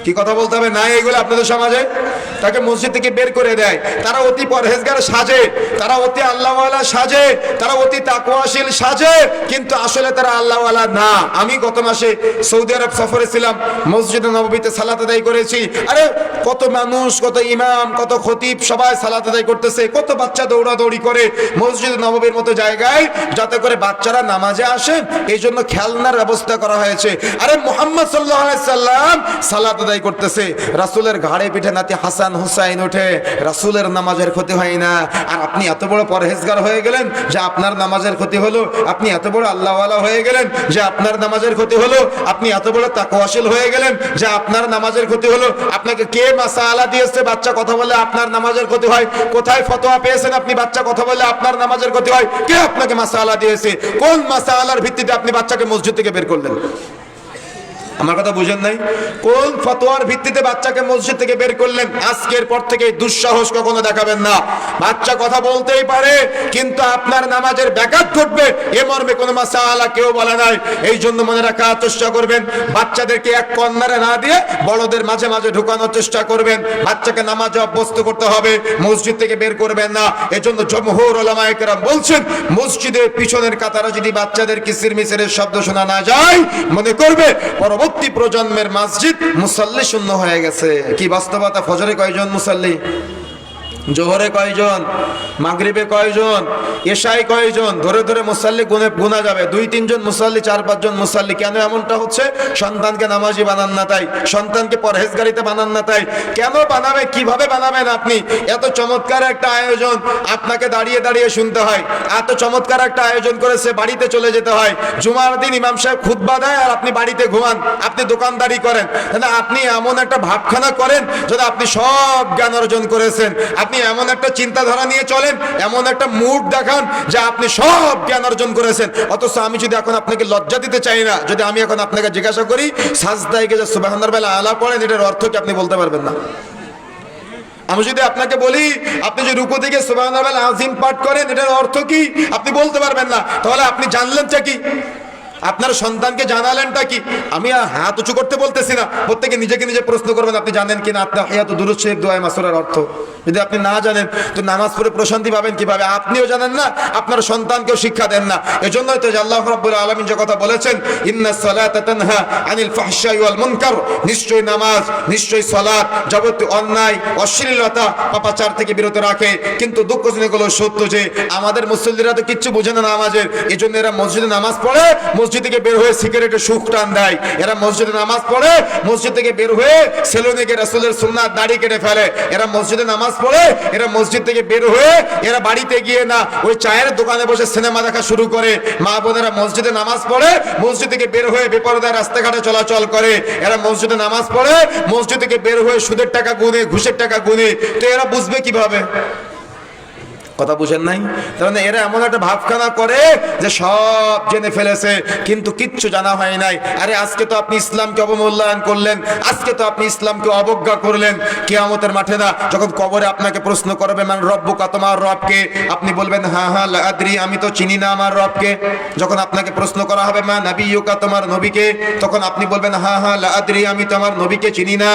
S2: কি কথা বলতে হবে না এগুলো আপনাদের সমাজে? তাকে মসজিদ থেকে বের করে দেয়। তারা অতি পরহেজগার সাজে, তারা অতি আল্লাহওয়ালা সাজে, তারা অতি তাকওয়াশীল সাজে, কিন্তু আসলে তারা আল্লাহওয়ালা না। আমি গত মাসে সৌদি আরব সফরে ছিলাম, মসজিদে নববীতে সালাত আদায় করেছি। আরে কত মানুষ, কত ইমাম, কত খতিব সবাই সালাত আদায় করতেছে, কত বাচ্চা দৌড়াদৌড়ি করে মসজিদে নববীর মতো জায়গায়, যাতে করে বাচ্চারা নামাজে আসে এই জন্য খেলনার ব্যবস্থা করা হয়েছে। আরে মুহাম্মদ সাল্লাল্লাহু আলাইহি সাল্লাম সালাত আদায় করতেছে, রাসূলের ঘাড়ে পিঠে নাতি হাসান হুসাইন ওঠে, রাসূলের নামাজের ক্ষতি হয় না। আর আপনি এত বড় পরহেজগার হয়ে গেলেন যে আপনার নামাজের ক্ষতি হলো, আপনি এত বড় আল্লাহওয়ালা হয়ে গেলেন যে আপনার নামাজের ক্ষতি হলো, আপনি এত বড় তাকওয়াশীল হয়ে গেলেন যে আপনার নামাজের ক্ষতি হলো। আপনাকে কে মাসালা দিয়েছে বাচ্চা কথা বলে আপনার নামাজের ক্ষতি হয়? কোথায় ফতোয়া পেয়েছেন আপনি বাচ্চা কথা বলে আপনার নামাজের ক্ষতি হয়? কে আপনাকে মাসালা দিয়েছে? কোন মাসালার ভিত্তিতে আপনি বাচ্চাকে মসজিদ থেকে বের করলেন? আমার কথা বুঝেন নাই? কোন ফতোয়ার ভিত্তিতে বাচ্চাকে মসজিদ থেকে বের করলেন? আজকের পর থেকে দুঃসাহস কখনো দেখাবেন না। বাচ্চা কথা বলতেই পারে কিন্তু আপনার নামাজের ব্যাঘাত ঘটবে এ মর্মে কোনো মাসালা কেউ বলে নাই। এই জন্য মনে রাখার চেষ্টা করবেন, বাচ্চাদেরকে এক কর্নারে না দিয়ে বড়দের মাঝে মাঝে ঢুকানোর চেষ্টা করবেন। বাচ্চাকে নামাজে অভ্যস্ত করতে হবে, মসজিদ থেকে বের করবেন না। এজন্য জমহুর উলামায়ে কেরাম বলছেন, মসজিদের পিছনের কাতারে যদি বাচ্চাদের কিসির মিসিরের শব্দ শোনা না যায়, মনে করবে পরবর্তী প্রজন্মের মসজিদ মুসাল্লি শূন্য হয়ে গেছে। কি বাস্তবতা? ফজরে কয়জন মুসাল্লি? জোহরে কয়জন? মাগরিবে কয়জন? এশায় কয়জন? ধরে ধরে মুসাল্লি গুনা যাবে, 2-3 জন মুসাল্লি, 4-5 জন মুসাল্লি। কেন এমনটা হচ্ছে? সন্তানকে নামাজি বানান না তাই, সন্তানকে পরহেজগারিতে বানান না তাই। কেন বানাবে? কিভাবে বানাবেন আপনি? এত চমৎকার একটা আয়োজন আপনাকে দাঁড়িয়ে দাঁড়িয়ে শুনতে হয়, এত চমৎকার একটা আয়োজন করেছে, বাড়িতে চলে যেতে হয়। জুমার দিন ইমাম সাহেব খুতবা দেয় আর আপনি বাড়িতে ঘুমান, আপনি দোকানদারি করেন। তাহলে আপনি এমন একটা ভাবখানা করেন যদি আপনি সব জ্ঞান অর্জন করেছেন। আপনি এমন একটা চিন্তাধারা নিয়ে চলেন, এমন একটা মুড দেখান যে আপনি সব জ্ঞান অর্জন করেছেন। অথচ আমি যদি এখন আপনাকে লজ্জা দিতে চাই না, যদি আমি এখন আপনাকে জিজ্ঞাসা করি সাজদায় গিয়ে সুবহানাল্লাহ বেলা আলা পড়েন, এটার অর্থ কি আপনি বলতে পারবেন না। আমি যদি আপনাকে বলি আপনি যে রুকু থেকে সুবহানাল্লাহ আযীম পাঠ করেন, এটার অর্থ কি আপনি বলতে পারবেন না। তাহলে আপনি জানলেনটা কি? আপনার সন্তানকে জানালেনটা কি? আমি হাত উঁচু করতে বলতেছি না, প্রত্যেকে নিজেকে নিজে প্রশ্ন করবেন আপনি জানেন কিনা আত্তাহিয়াতু দুরূদ শরীফ দোয়া মাসুরার অর্থ। যদি আপনি না জানেন তো নামাজ পড়ে প্রশান্তি পাবেন কিভাবে? আপনিও জানেন না, আপনার সন্তানকেও শিক্ষা দেন না। এজন্যই তো আল্লাহ রাব্বুল আলামিন যে কথা বলেছেন, ইন্নাস সালাতা তানহা আনিল ফাহশাই ওয়াল মুনকার, নিশ্চয়ই নামাজ, নিশ্চয়ই সালাত যাবতীয় অন্যায়, অশ্লীলতা, পাপাচার থেকে বিরত রাখে। কিন্তু দুঃখজনক হলো সত্য যে আমাদের মুসল্লিরা তো কিচ্ছু বোঝে না নামাজের। এজন্য এরা মসজিদে নামাজ পড়ে, মসজিদ থেকে বের হয়ে সিগারেটে সুখ টান দেয়। এরা মসজিদে নামাজ পড়ে, মসজিদ থেকে বের হয়ে সেলুনে গিয়ে রাসূলের সুন্নাত দাড়ি কেটে ফেলে। এরা মসজিদে নামাজ পড়ে, এরা মসজিদ থেকে বের হয়ে এরা বাড়িতে গিয়ে না ওই চায়ের দোকানে বসে সিনেমা দেখা শুরু করে। মা বোনেরা মসজিদে নামাজ পড়ে, মসজিদ থেকে বের হয়ে বেপরদায় রাস্তাঘাটে চলাচল করে। এরা মসজিদে নামাজ পড়ে, মসজিদ থেকে বের হয়ে সুদের টাকা গুনে, ঘুষের টাকা গুনে। তো এরা বুঝবে কিভাবে? কথা বুঝেন নাই? তাহলে এরা এমন একটা ভাবখানা করে যে সব জেনে ফেলেছে কিন্তু কিচ্ছু জানা হয় নাই। আরে আজকে তো আপনি ইসলামকে অবমূল্যায়ন করলেন, আজকে তো আপনি ইসলামকে অবজ্ঞা করলেন। কিয়ামতের মাঠে না যখন কবরে আপনাকে প্রশ্ন করবে মান রব্বুকা, তোমার রবকে, আপনি বলবেন হ্যাঁ হ্যাঁ লা আদরি, আমি তো চিনি না আমার রবকে। যখন আপনাকে প্রশ্ন করা হবে মা নাবিয়ুকা, তোমার নবীকে, তখন আপনি বলবেন হ্যাঁ হ্যাঁ লা আদরি, আমি তো আমার নবীকে চিনি না।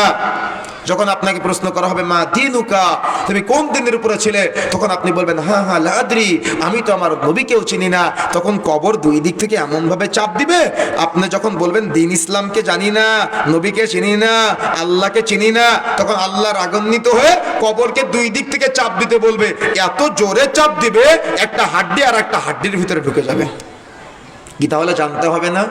S2: যখন আপনাকে প্রশ্ন করা হবে মা দিনুকা, তুমি কোন দিনের উপরে ছিলে, তখন আপনি বলবেন হ্যাঁ হ্যাঁ লাদ্রি, আমি তো আমার নবীকেও চিনি না। তখন কবর দুই দিক থেকে এমন ভাবে চাপ দিবে, আপনি যখন বলবেন দিন ইসলামকে জানি না, নবীকে চিনি না, আল্লাহকে চিনি না, তখন আল্লাহ রাগান্বিত হয়ে কবরকে দুই দিক থেকে চাপ দিতে বলবে। এত জোরে চাপ দিবে একটা হাড্ডি আর একটা হাড্ডির ভিতরে ঢুকে যাবে। কি তাহলে জানতে হবে না?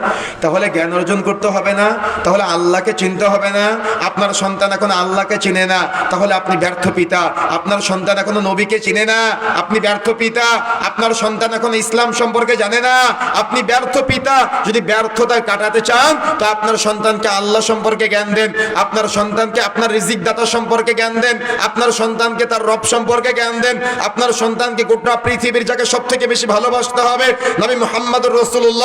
S2: তাহলে জ্ঞান অর্জন করতে হবে না? তাহলে আল্লাহকে চিনতে হবে না? আপনার সন্তান এখন আল্লাহকে চিনে না, তাহলে আপনি ব্যর্থ পিতা। আপনার সন্তান এখনো নবীকে চিনে না, আপনি ব্যর্থ পিতা। আপনার সন্তান এখন ইসলাম সম্পর্কে জানে না, আপনি ব্যর্থ পিতা। যদি ব্যর্থতায় কাটাতে চান তো আপনার সন্তানকে আল্লাহ সম্পর্কে জ্ঞান দেন, আপনার সন্তানকে আপনার রিজিক দাতা সম্পর্কে জ্ঞান দেন, আপনার সন্তানকে তার রব সম্পর্কে জ্ঞান দেন, আপনার সন্তানকে গোটা পৃথিবীর যাকে সব থেকে বেশি ভালোবাসতে হবে নবী মুহাম্মদুর রাসূলুল্লাহ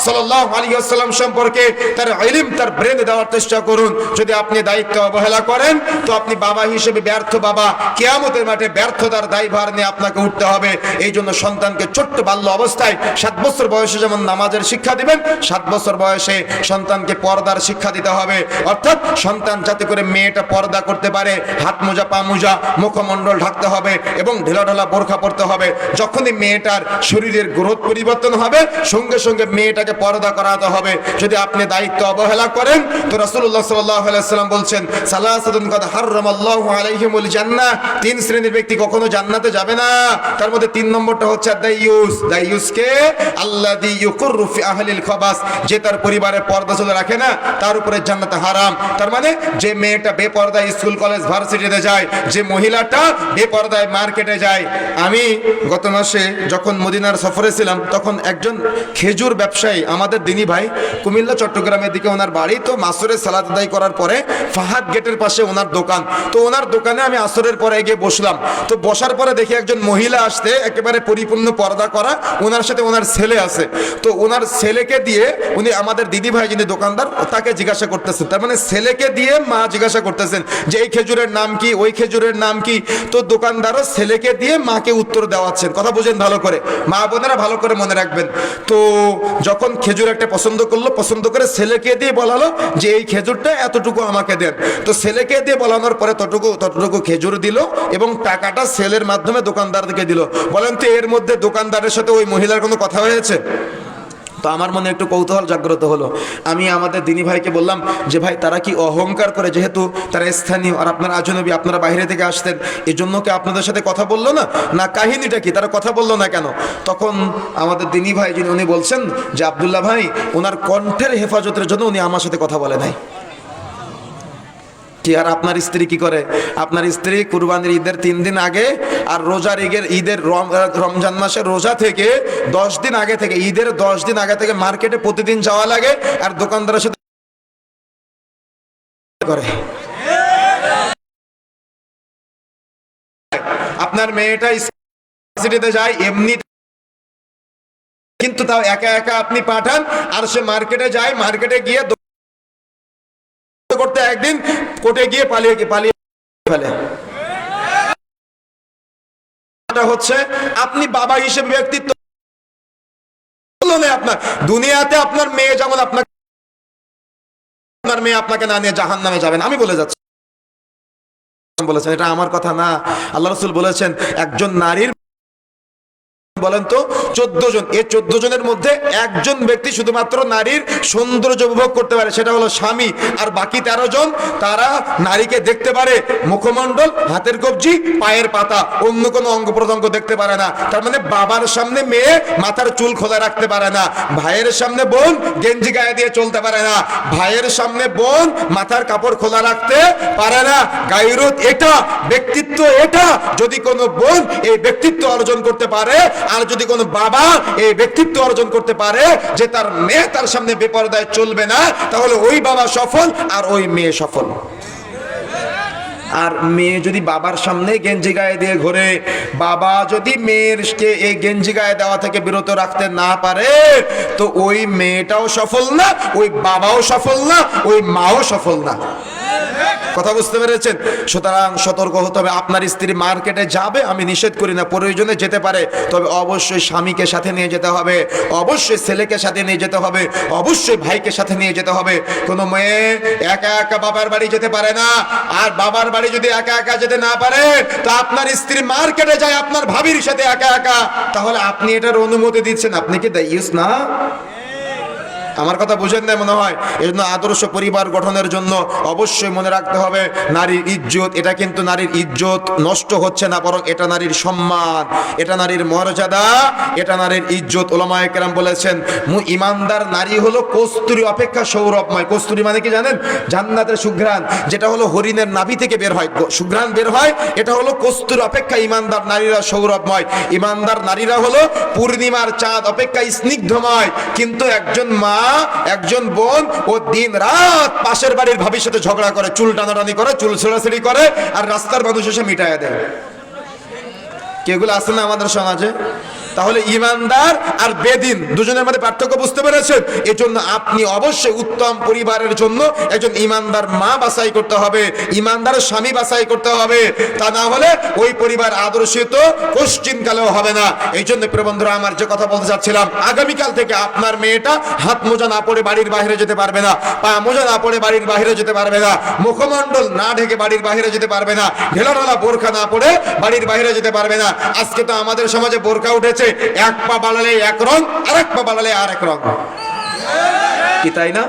S2: সাল্লাল্লাহু আলাইহি ওয়াসাল্লাম সম্পর্কে তার ইলম, তার ব্রেন দেওয়ার চেষ্টা করুন। যদি আপনি দায়িত্ব অবহেলা করেন তো আপনি বাবা হিসেবে ব্যর্থ বাবা। কিয়ামতের মাঠে ব্যর্থতার দায়ভার নিয়ে আপনাকে উঠতে হবে। এই জন্য সন্তানকে ছোট্ট বাল্য অবস্থায় 7 বছর বয়সে যেমন নামাজের শিক্ষা দিবেন, 7 বছর বয়সে সন্তানকে পর্দার শিক্ষা দিতে হবে। অর্থাৎ সন্তান যাতে করে মেয়েটা পর্দা করতে পারে, হাত মোজা পা মোজা মুখমণ্ডল ঢাকতে হবে এবং ঢেলা ঢালা বোরখা পরতে হবে। যখনই মেয়েটার শরীরের গ্রোথ পরিবর্তন হবে সঙ্গে সঙ্গে মেয়েটাকে পর্দা করাতে হবে। যদি আপনি দায়িত্ব অবহেলা করেন তো রাসূলুল্লাহ সাল্লাল্লাহু আলাইহি ওয়াসাল্লাম বলছেন সালাসাতুন কাদ হারামাল্লাহু আলাইহিমুল জান্নাহ, 3 শ্রেণীর ব্যক্তি কখনো জান্নাতে যাবে না। তার মধ্যে 3 নম্বরটা হচ্ছে দাইয়ুস। দাইয়ুসকে আল্লাযী ইউকুররু ফি আহলিল খাবাস, যে তার পরিবারের পর্দা চলে রাখে না তার উপরে জান্নাতে হারাম। তার মানে যে মেয়েটা বেপর্দায় স্কুল কলেজ ভার্সিটিতে যায়, যে মহিলাটা বেপর্দায় মার্কেটে যায়। আমি গত মাসে যখন মদিনার সফরে ছিলাম তখন একজন খেজুর ব্যবসায়ী, আমাদের দিনী ভাই, কুমিল্লা চট্টগ্রামের দিকে ওনার বাড়ি। তো মাসরের সালাত আদায় করার পরে ফাহাদ গেটের পাশে ওনার দোকান। তো ওনার দোকানে আমি আসরের পরে গিয়ে বসলাম। তো বসার পরে দেখি একজন মহিলা আসতে, একেবারে পরিপূর্ণ পর্দা করা, ওনার সাথে ওনার ছেলে আছে। তো ওনার ছেলেকে দিয়ে উনি আমাদের দিদি ভাই যিনি দোকানদার তাকে জিজ্ঞাসা করতেছেন, তার মানে ছেলেকে দিয়ে মা জিজ্ঞাসা করতেছেন যে এই খেজুরের নাম কি, ওই খেজুরের নাম কি। তো দোকানদারও ছেলেকে দিয়ে মাকে উত্তর দেওয়াচ্ছেন। কথা বুঝেন ভালো করে, মা বোনেরা ভালো করে মনে রাখবেন। তো যখন খেজুর একটা পছন্দ করলো, পছন্দ করে ছেলেকে দিয়ে বলালো যে এই খেজুরটা এতটুকু আমাকে দেন। তো ছেলেকে দিয়ে বলানোর পরে ততটুকু খেজুর দিল এবং টাকাটা ছেলের মাধ্যমে দোকানদারকে দিল। বলেন তো এর মধ্যে দোকানদারের সাথে ওই মহিলার কোনো কথা হয়েছে? তো আমার মনে একটু কৌতূহল জাগ্রত হলো। আমি আমাদের দিনী ভাইকে বললাম যে ভাই তারা কি অহংকার করে, যেহেতু তারা স্থানীয় আর আপনারা আজনবী, আপনারা বাইরে থেকে আসতেন, এই জন্য কি আপনাদের সাথে কথা বললো না? না কাহিনীটা কি, তারা কথা বললো না কেন? তখন আমাদের দিনী ভাই যিনি উনি বলছেন যে আব্দুল্লাহ ভাই, ওনার কণ্ঠের হেফাজতের জন্য উনি আমার সাথে কথা বলে নাই। কি আর আপনার স্ত্রী কি করে? আপনার স্ত্রী কুরবানির ঈদের 3 দিন আগে আর রোজার ঈদের রমজান মাসের রোজা থেকে 10 দিন আগে থেকে, ঈদের 10 দিন আগে থেকে মার্কেটে প্রতিদিন যাওয়া লাগে আর দোকানদারের সাথে করে। আপনার মেয়েটা ইউনিভার্সিটিতে যায় এমনি, কিন্তু তাও একা একা আপনি পাঠান আর সে মার্কেটে যায়, মার্কেটে গিয়ে করতে একদিন কোর্টে গিয়ে পালিয়ে ফেলে। হচ্ছে আপনি বাবা হিসেবে ব্যক্তিত্ব আপনার দুনিয়াতে আপনার মেয়ে যেমন আপনাকে, আপনার মেয়ে আপনাকে না নিয়ে জাহান্নামে যাবেন, আমি বলে যাচ্ছি। বলেছেন এটা আমার কথা না, আল্লাহ রাসূল বলেছেন একজন নারীর, বলেন তো 14 জন, এই 14 জনের মধ্যে একজন ব্যক্তি শুধুমাত্র নারীর সৌন্দর্য উপভোগ করতে পারে, সেটা হলো স্বামী। আর বাকি 13 জন তারা নারীকে দেখতে পারে মুখমণ্ডল, হাতের কবজি, পায়ের পাতা, অন্য কোনো অঙ্গ প্রত্যঙ্গ দেখতে পারে না। তার মানে বাবার সামনে মেয়ে মাথার চুল খোলা রাখতে পারে না, ভাইয়ের সামনে বোন গেঞ্জি গায়ে দিয়ে চলতে পারে না, ভাইয়ের সামনে বোন মাথার কাপড় খোলা রাখতে পারে না। গায়রত এটা, ব্যক্তিত্ব এটা। যদি কোনো বোন এই ব্যক্তিত্ব অর্জন করতে পারে আর যদি কোনো বাবা এই ব্যক্তিত্ব অর্জন করতে পারে যে তার মেয়ে তার সামনে বেপরদায় চলবে না, তাহলে ওই বাবা সফল আর ওই মেয়ে সফল। আর মেয়ে যদি বাবার সামনে গেঞ্জি গায়ে দিয়ে ঘোরে, বাবা যদি মেয়েরকে এই গেঞ্জি গায়ে দেওয়া থেকে বিরত রাখতে না পারে, তো ওই মেয়েটাও সফল না, ওই বাবাও সফল না, ওই মাও সফল না। কথা বুঝতে পেরেছেন? সুতরাং সতর্ক হতে হবে। আপনার স্ত্রী মার্কেটে যাবে, আমি নিষেধ করি না, প্রয়োজনে যেতে পারে, তবে অবশ্যই স্বামীকে সাথে নিয়ে যেতে হবে, অবশ্যই ছেলেকে সাথে নিয়ে যেতে হবে, অবশ্যই ভাইকে সাথে নিয়ে যেতে হবে। কোনো মেয়ে একা একা বাবার বাড়ি যেতে পারে না। আর বাবার বাড়ি যদি একা একা যেতে না পারে, তো আপনার স্ত্রী মার্কেটে যায় আপনার ভাবির সাথে একা একা, তাহলে আপনি এটার অনুমতি দিচ্ছেন? আপনি কি দায়ুস না? আমার কথা বুঝেন না মনে হয়। এই জন্য আদর্শ পরিবার গঠনের জন্য অবশ্যই মনে রাখতে হবে নারীর ইজ্জত। এটা কিন্তু নারীর ইজ্জত নষ্ট হচ্ছে না, বরং এটা নারীর সম্মান, এটা নারীর মর্যাদা, এটা নারীর ইজ্জত। ওলামায়ে কেরাম বলেছেন ইমানদার নারী হলো কস্তুরী অপেক্ষা সৌরভময়। কস্তুরী মানে কি জানেন? জান্নাতের সুঘ্রাণ, যেটা হলো হরিণের নাভি থেকে বের হয়, সুঘ্রাণ বের হয়, এটা হলো কস্তুরী অপেক্ষা ইমানদার নারীরা সৌরভময়। ইমানদার নারীরা হলো পূর্ণিমার চাঁদ অপেক্ষা স্নিগ্ধময়। কিন্তু একজন মা, একজন বোন ও দিন রাত পাশের বাড়ির ভাবির সাথে ঝগড়া করে, চুল টানাটানি করে, চুল ছেঁড়াছেড়ি করে, আর রাস্তার মানুষ এসে মিটাইয়া দেয়। কেগুলো আছে না আমাদের সমাজে? তাহলে ইমানদার আর বেদিন দুজনের মধ্যে পার্থক্য বুঝতে পেরেছেন? এজন্য আপনি অবশ্যই উত্তম পরিবারের জন্য একজন ইমানদার মা বাছাই করতে হবে, ইমানদার স্বামী বাছাই করতে হবে। তা না হলে ওই পরিবার আদর্শিত কোশ্চিন কালেও হবে না। এই জন্য প্রিয় বন্ধুরা, আমার যে কথা বলতে চাচ্ছিলাম, আগামীকাল থেকে আপনার মেয়েটা হাত মোজা না পরে বাড়ির বাইরে যেতে পারবে না, পা মোজা না পরে বাড়ির বাইরে যেতে পারবে না, মুখমণ্ডল না ঢেকে বাড়ির বাইরে যেতে পারবে না, ঢেলাঢালা বোরখা না পরে বাড়ির বাইরে যেতে পারবে না। আজকে তো আমাদের সমাজে বোরখা উঠেছে, এক পা বাড়ালে এক রং, আর এক পা বাড়ালে আর এক রং, কি তাই না?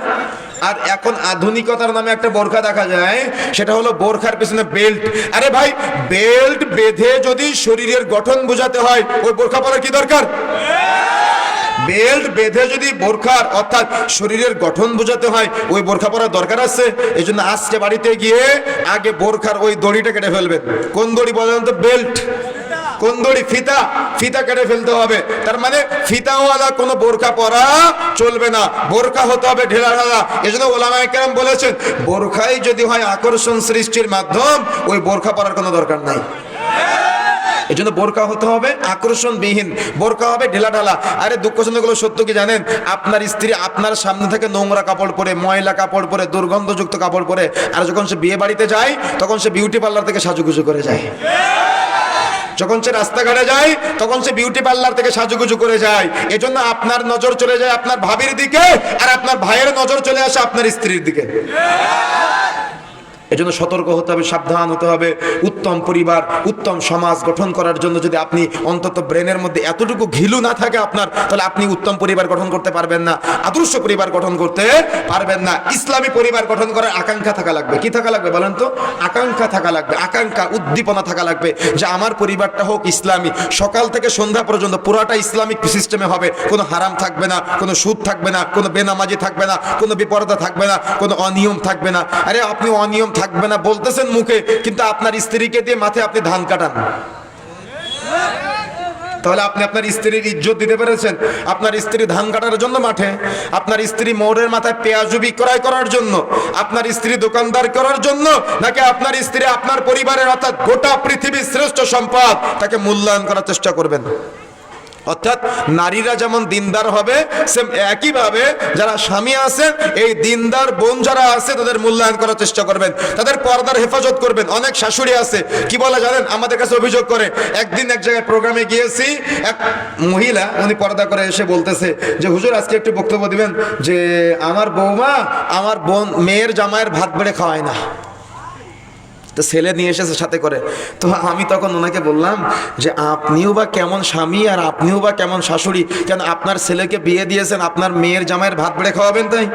S2: আর এখন আধুনিকতার নামে একটা বোরখা দেখা যায়, সেটা হলো বোরখার পিছনে বেল্ট। আরে ভাই, বেল্ট বেঁধে যদি শরীরের গঠন বোঝাতে হয়, ওই বোরখা পরার কি দরকার? বেল্ট বেঁধে যদি বোরখার অর্থাৎ শরীরের গঠন বোঝাতে হয়, ওই বোরখা পরার দরকার আছে? এই জন্য আজকে বাড়িতে গিয়ে আগে বোরখার ওই দড়িটা কেটে ফেলবেন। কোন দড়ি বলেন তো? বেল্ট। কোন দড়ি? ফিতা। ফিতা কেটে ফেলতে হবে। তার মানে ফিতাওয়ালা কোনো বোরখা পরা চলবে না, বোরখা হতে হবে ঢেলাঢালা। এজন্য ওলামায়ে কেরাম বলেছেন, বোরখাই যদি হয় আকর্ষণ সৃষ্টির মাধ্যম, ওই বোরখা পরার কোনো দরকার নাই। এই জন্য বোরকা হতে হবে আকর্ষণবিহীন, বোরকা হবে ঢেলাঢালা। আরে দুঃখজনকগুলো সত্য কি জানেন? আপনার স্ত্রী আপনার সামনে থেকে নোংরা কাপড় পরে, ময়লা কাপড় পরে, দুর্গন্ধযুক্ত কাপড় পরে, আর যখন সে বিয়ে বাড়িতে যায় তখন সে বিউটি পার্লার থেকে সাজুগুজু করে যায়। যখন সে রাস্তাঘাটে যায় তখন সে বিউটি পার্লার থেকে সাজুগুজু করে যায়। এজন্য আপনার নজর চলে যায় আপনার ভাবির দিকে, আর আপনার ভাইয়ের নজর চলে আসে আপনার স্ত্রীর দিকে। এজন্য সতর্ক হতে হবে, সাবধান হতে হবে। উত্তম পরিবার, উত্তম সমাজ গঠন করার জন্য যদি আপনি অন্তত ব্রেনের মধ্যে এতটুকু ঘিলু না থাকে আপনার, তাহলে আপনি উত্তম পরিবার গঠন করতে পারবেন না, আদর্শ পরিবার গঠন করতে পারবেন না। ইসলামী পরিবার গঠন করার আকাঙ্ক্ষা থাকা লাগবে। কি থাকা লাগবে বলেন তো? আকাঙ্ক্ষা থাকা লাগবে, আকাঙ্ক্ষা, উদ্দীপনা থাকা লাগবে যে আমার পরিবারটা হোক ইসলামী। সকাল থেকে সন্ধ্যা পর্যন্ত পুরাটা ইসলামিক সিস্টেমে হবে। কোনো হারাম থাকবে না, কোনো সুদ থাকবে না, কোনো বেনামাজি থাকবে না, কোনো বিপরদা থাকবে না, কোনো অনিয়ম থাকবে না। আরে আপনি অনিয়ম থাকবে না বলতেছেন মুখে, কিন্তু আপনার স্ত্রীকে দিয়ে মাঠে আপনি ধান কাটান, তাহলে আপনি আপনার স্ত্রীর ইজ্জত দিতে পেরেছেন? আপনার স্ত্রী ধান কাটার জন্য মাঠে, আপনার স্ত্রী মোড়ের মাথায় পেঁয়াজু বিক্রয় করার জন্য, আপনার স্ত্রী দোকানদার করার জন্য, নাকি আপনার স্ত্রী আপনার পরিবারের অর্থাৎ গোটা পৃথিবীর শ্রেষ্ঠ সম্পদ, তাকে মূল্যায়ন করার চেষ্টা করবেন? অর্থাৎ নারীরা যেমন দিনদার হবে, সেম একইভাবে যারা স্বামী আছেন, এই দিনদার বোন যারা আছে, তাদের মূল্যায়ন করার চেষ্টা করবেন, তাদের পর্দার হেফাজত করবেন। অনেক শাশুড়ি আছে, কি বলে জানেন? আমাদের কাছে অভিযোগ করে, একদিন এক জায়গায় প্রোগ্রামে গিয়েছি, এক মহিলা উনি পর্দা করে এসে বলতেছে যে হুজুর আজকে একটু বক্তব্য দিবেন যে আমার বৌমা আমার বোন মেয়ের জামাইয়ের ভাত বেড়ে খাওয়ায় না, তো ছেলে নিয়ে এসেছে সাথে করে। তো আমি তখন ওনাকে বললাম যে আপনিও বা কেমন স্বামী আর আপনিও বা কেমন শাশুড়ি, কেন আপনার ছেলেকে বিয়ে দিয়েছেন আপনার মেয়ের জামাইয়ের ভাত বেড়ে খাওয়াবেন? তাই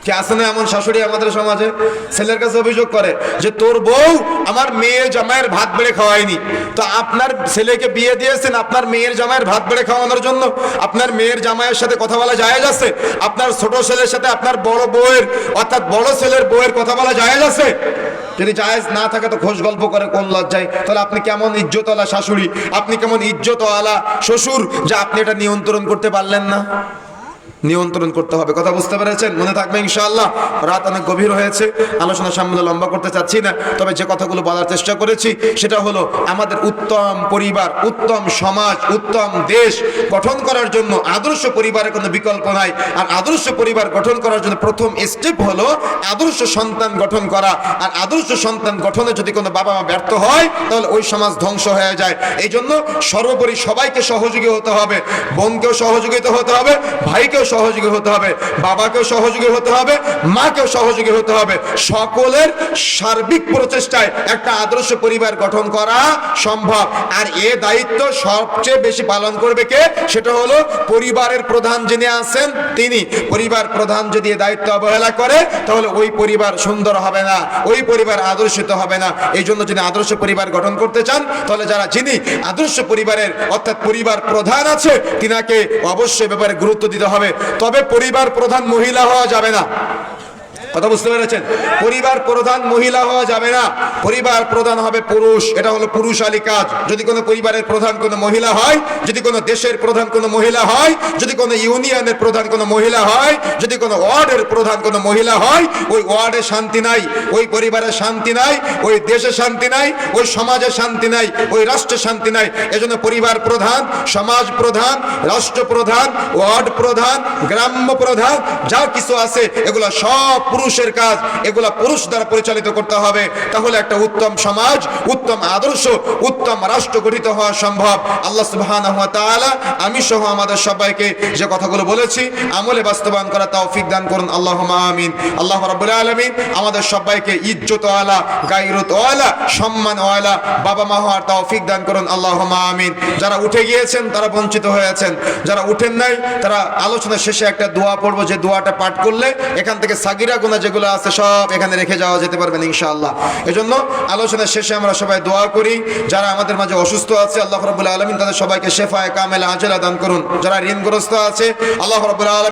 S2: কে আছে না এমন শাশুড়ি আমাদের সমাজে? ছেলের কাছে অভিযোগ করে যে তোর বউ আমার মেয়ের জামাইয়ের ভাত বেড়ে খাওয়ায়নি। তো আপনার ছেলেকে বিয়ে দিয়েছেন আপনার মেয়ের জামাইয়ের ভাত বেড়ে খাওয়ানোর জন্য? আপনার মেয়ের জামাইয়ের সাথে কথা বলা জায়েজ আছে? আপনার ছোট ছেলের সাথে আপনার বড় বউয়ের অর্থাৎ বড় ছেলের বউয়ের কথা বলা জায়েজ আছে? যদি জায়েজ না থাকে তো খোঁজ গল্প করে কোন লজ্জায়? তাহলে আপনি কেমন ইজ্জতওয়ালা শাশুড়ি, আপনি কেমন ইজ্জতওয়ালা শ্বশুর যে আপনি এটা নিয়ন্ত্রণ করতে পারলেন না? নিয়ন্ত্রণ করতে হবে। কথা বুঝতে পেরেছেন? মনে থাকবে ইনশাআল্লাহ। রাত অনেক গভীর হয়েছে, আলোচনা সামনে লম্বা করতে চাচ্ছি না, তবে যে কথাগুলো বলার চেষ্টা করেছি সেটা হলো আমাদের উত্তম পরিবার, উত্তম সমাজ, উত্তম দেশ গঠন করার জন্য আদর্শ পরিবারের কোনো বিকল্প নাই। আর আদর্শ পরিবার গঠন করার জন্য প্রথম স্টেপ হলো আদর্শ সন্তান গঠন করা। আর আদর্শ সন্তান গঠনে যদি কোনো বাবা মা ব্যর্থ হয় তাহলে ওই সমাজ ধ্বংস হয়ে যায়। এই জন্য সর্বোপরি সবাইকে সহযোগী হতে হবে, বোনকেও সহযোগিতা হতে হবে, ভাইকেও সহযোগী হতে হবে, বাবাকেও সহযোগী হতে হবে, মাকেও সহযোগী হতে হবে। সকলের সার্বিক প্রচেষ্টায় একটা আদর্শ পরিবার গঠন করা সম্ভব। আর এ দায়িত্ব সবচেয়ে বেশি পালন করবে কে? সেটা হলো পরিবারের প্রধান যিনি আছেন তিনি। পরিবার প্রধান যদি এ দায়িত্ব অবহেলা করে তাহলে ওই পরিবার সুন্দর হবে না, ওই পরিবার আদর্শিত হবে না। এই জন্য যিনি আদর্শ পরিবার গঠন করতে চান তাহলে যিনি আদর্শ পরিবারের অর্থাৎ পরিবার প্রধান আছে তিনাকে অবশ্যই ব্যাপারে গুরুত্ব দিতে হবে। তবে পরিবার প্রধান মহিলা হওয়া যাবে না। কথা বুঝতে পেরেছেন? পরিবার প্রধান মহিলা হওয়া যাবে না, পরিবার প্রধান হবে পুরুষ। এটা হলো পুরুষালী কাজ। যদি কোনো পরিবারের প্রধান কোনো মহিলা হয়, যদি কোনো দেশের প্রধান কোনো মহিলা হয়, যদি কোনো ইউনিয়নের প্রধান কোনো মহিলা হয়, যদি কোনো ওয়ার্ডের প্রধান কোনো মহিলা হয়, ওই ওয়ার্ডে শান্তি নাই, ওই পরিবারে শান্তি নাই, ওই দেশে শান্তি নাই, ওই সমাজে শান্তি নাই, ওই রাষ্ট্রে শান্তি নাই। এজন্য পরিবার প্রধান, সমাজ প্রধান, রাষ্ট্র প্রধান, ওয়ার্ড প্রধান, গ্রাম্য প্রধান যা কিছু আছে এগুলো সব পুরুষের কাজ, এগুলা পুরুষ দ্বারা পরিচালিত করতে হবে। তাহলে একটা উত্তম সমাজ, উত্তম আদর্শ, উত্তম রাষ্ট্র গঠিত হওয়া সম্ভব। আল্লাহ সুবহানাহু ওয়া তাআলা আমি সহ আমাদের সবাইকে যে কথাগুলো বলেছি আমলে বাস্তবায়ন করা তৌফিক দান করুন, আল্লাহুম্মা আমিন। আল্লাহ রাব্বুল আলামিন আমাদের সবাইকে ইজ্জত ওয়ালা, গায়রত ওয়ালা, সম্মান ওয়ালা বাবা মা হওয়ার তৌফিক দান করুন, আল্লাহুম্মা আমিন। যারা উঠে গিয়েছেন তারা বঞ্চিত হয়েছেন, যারা উঠেন নাই তারা আলোচনা শেষে একটা দোয়া পড়বো, যে দোয়াটা পাঠ করলে এখান থেকে সাগিরা গুনাহ যেগুলো আছে সব এখানে রেখে যাওয়া যেতে পারবেন ইনশাআল্লাহ। এজন্য আলোচনার শেষে আমরা সবাই দোয়া করি। যারা আমাদের মাঝে অসুস্থ আছে আল্লাহ রাব্বুল আলামিন তাদের সবাইকে শেফায়ে কামেলা আজলা দান করুন। যারা ঋণগ্রস্ত আছে আল্লাহ রাব্বুল আলামিন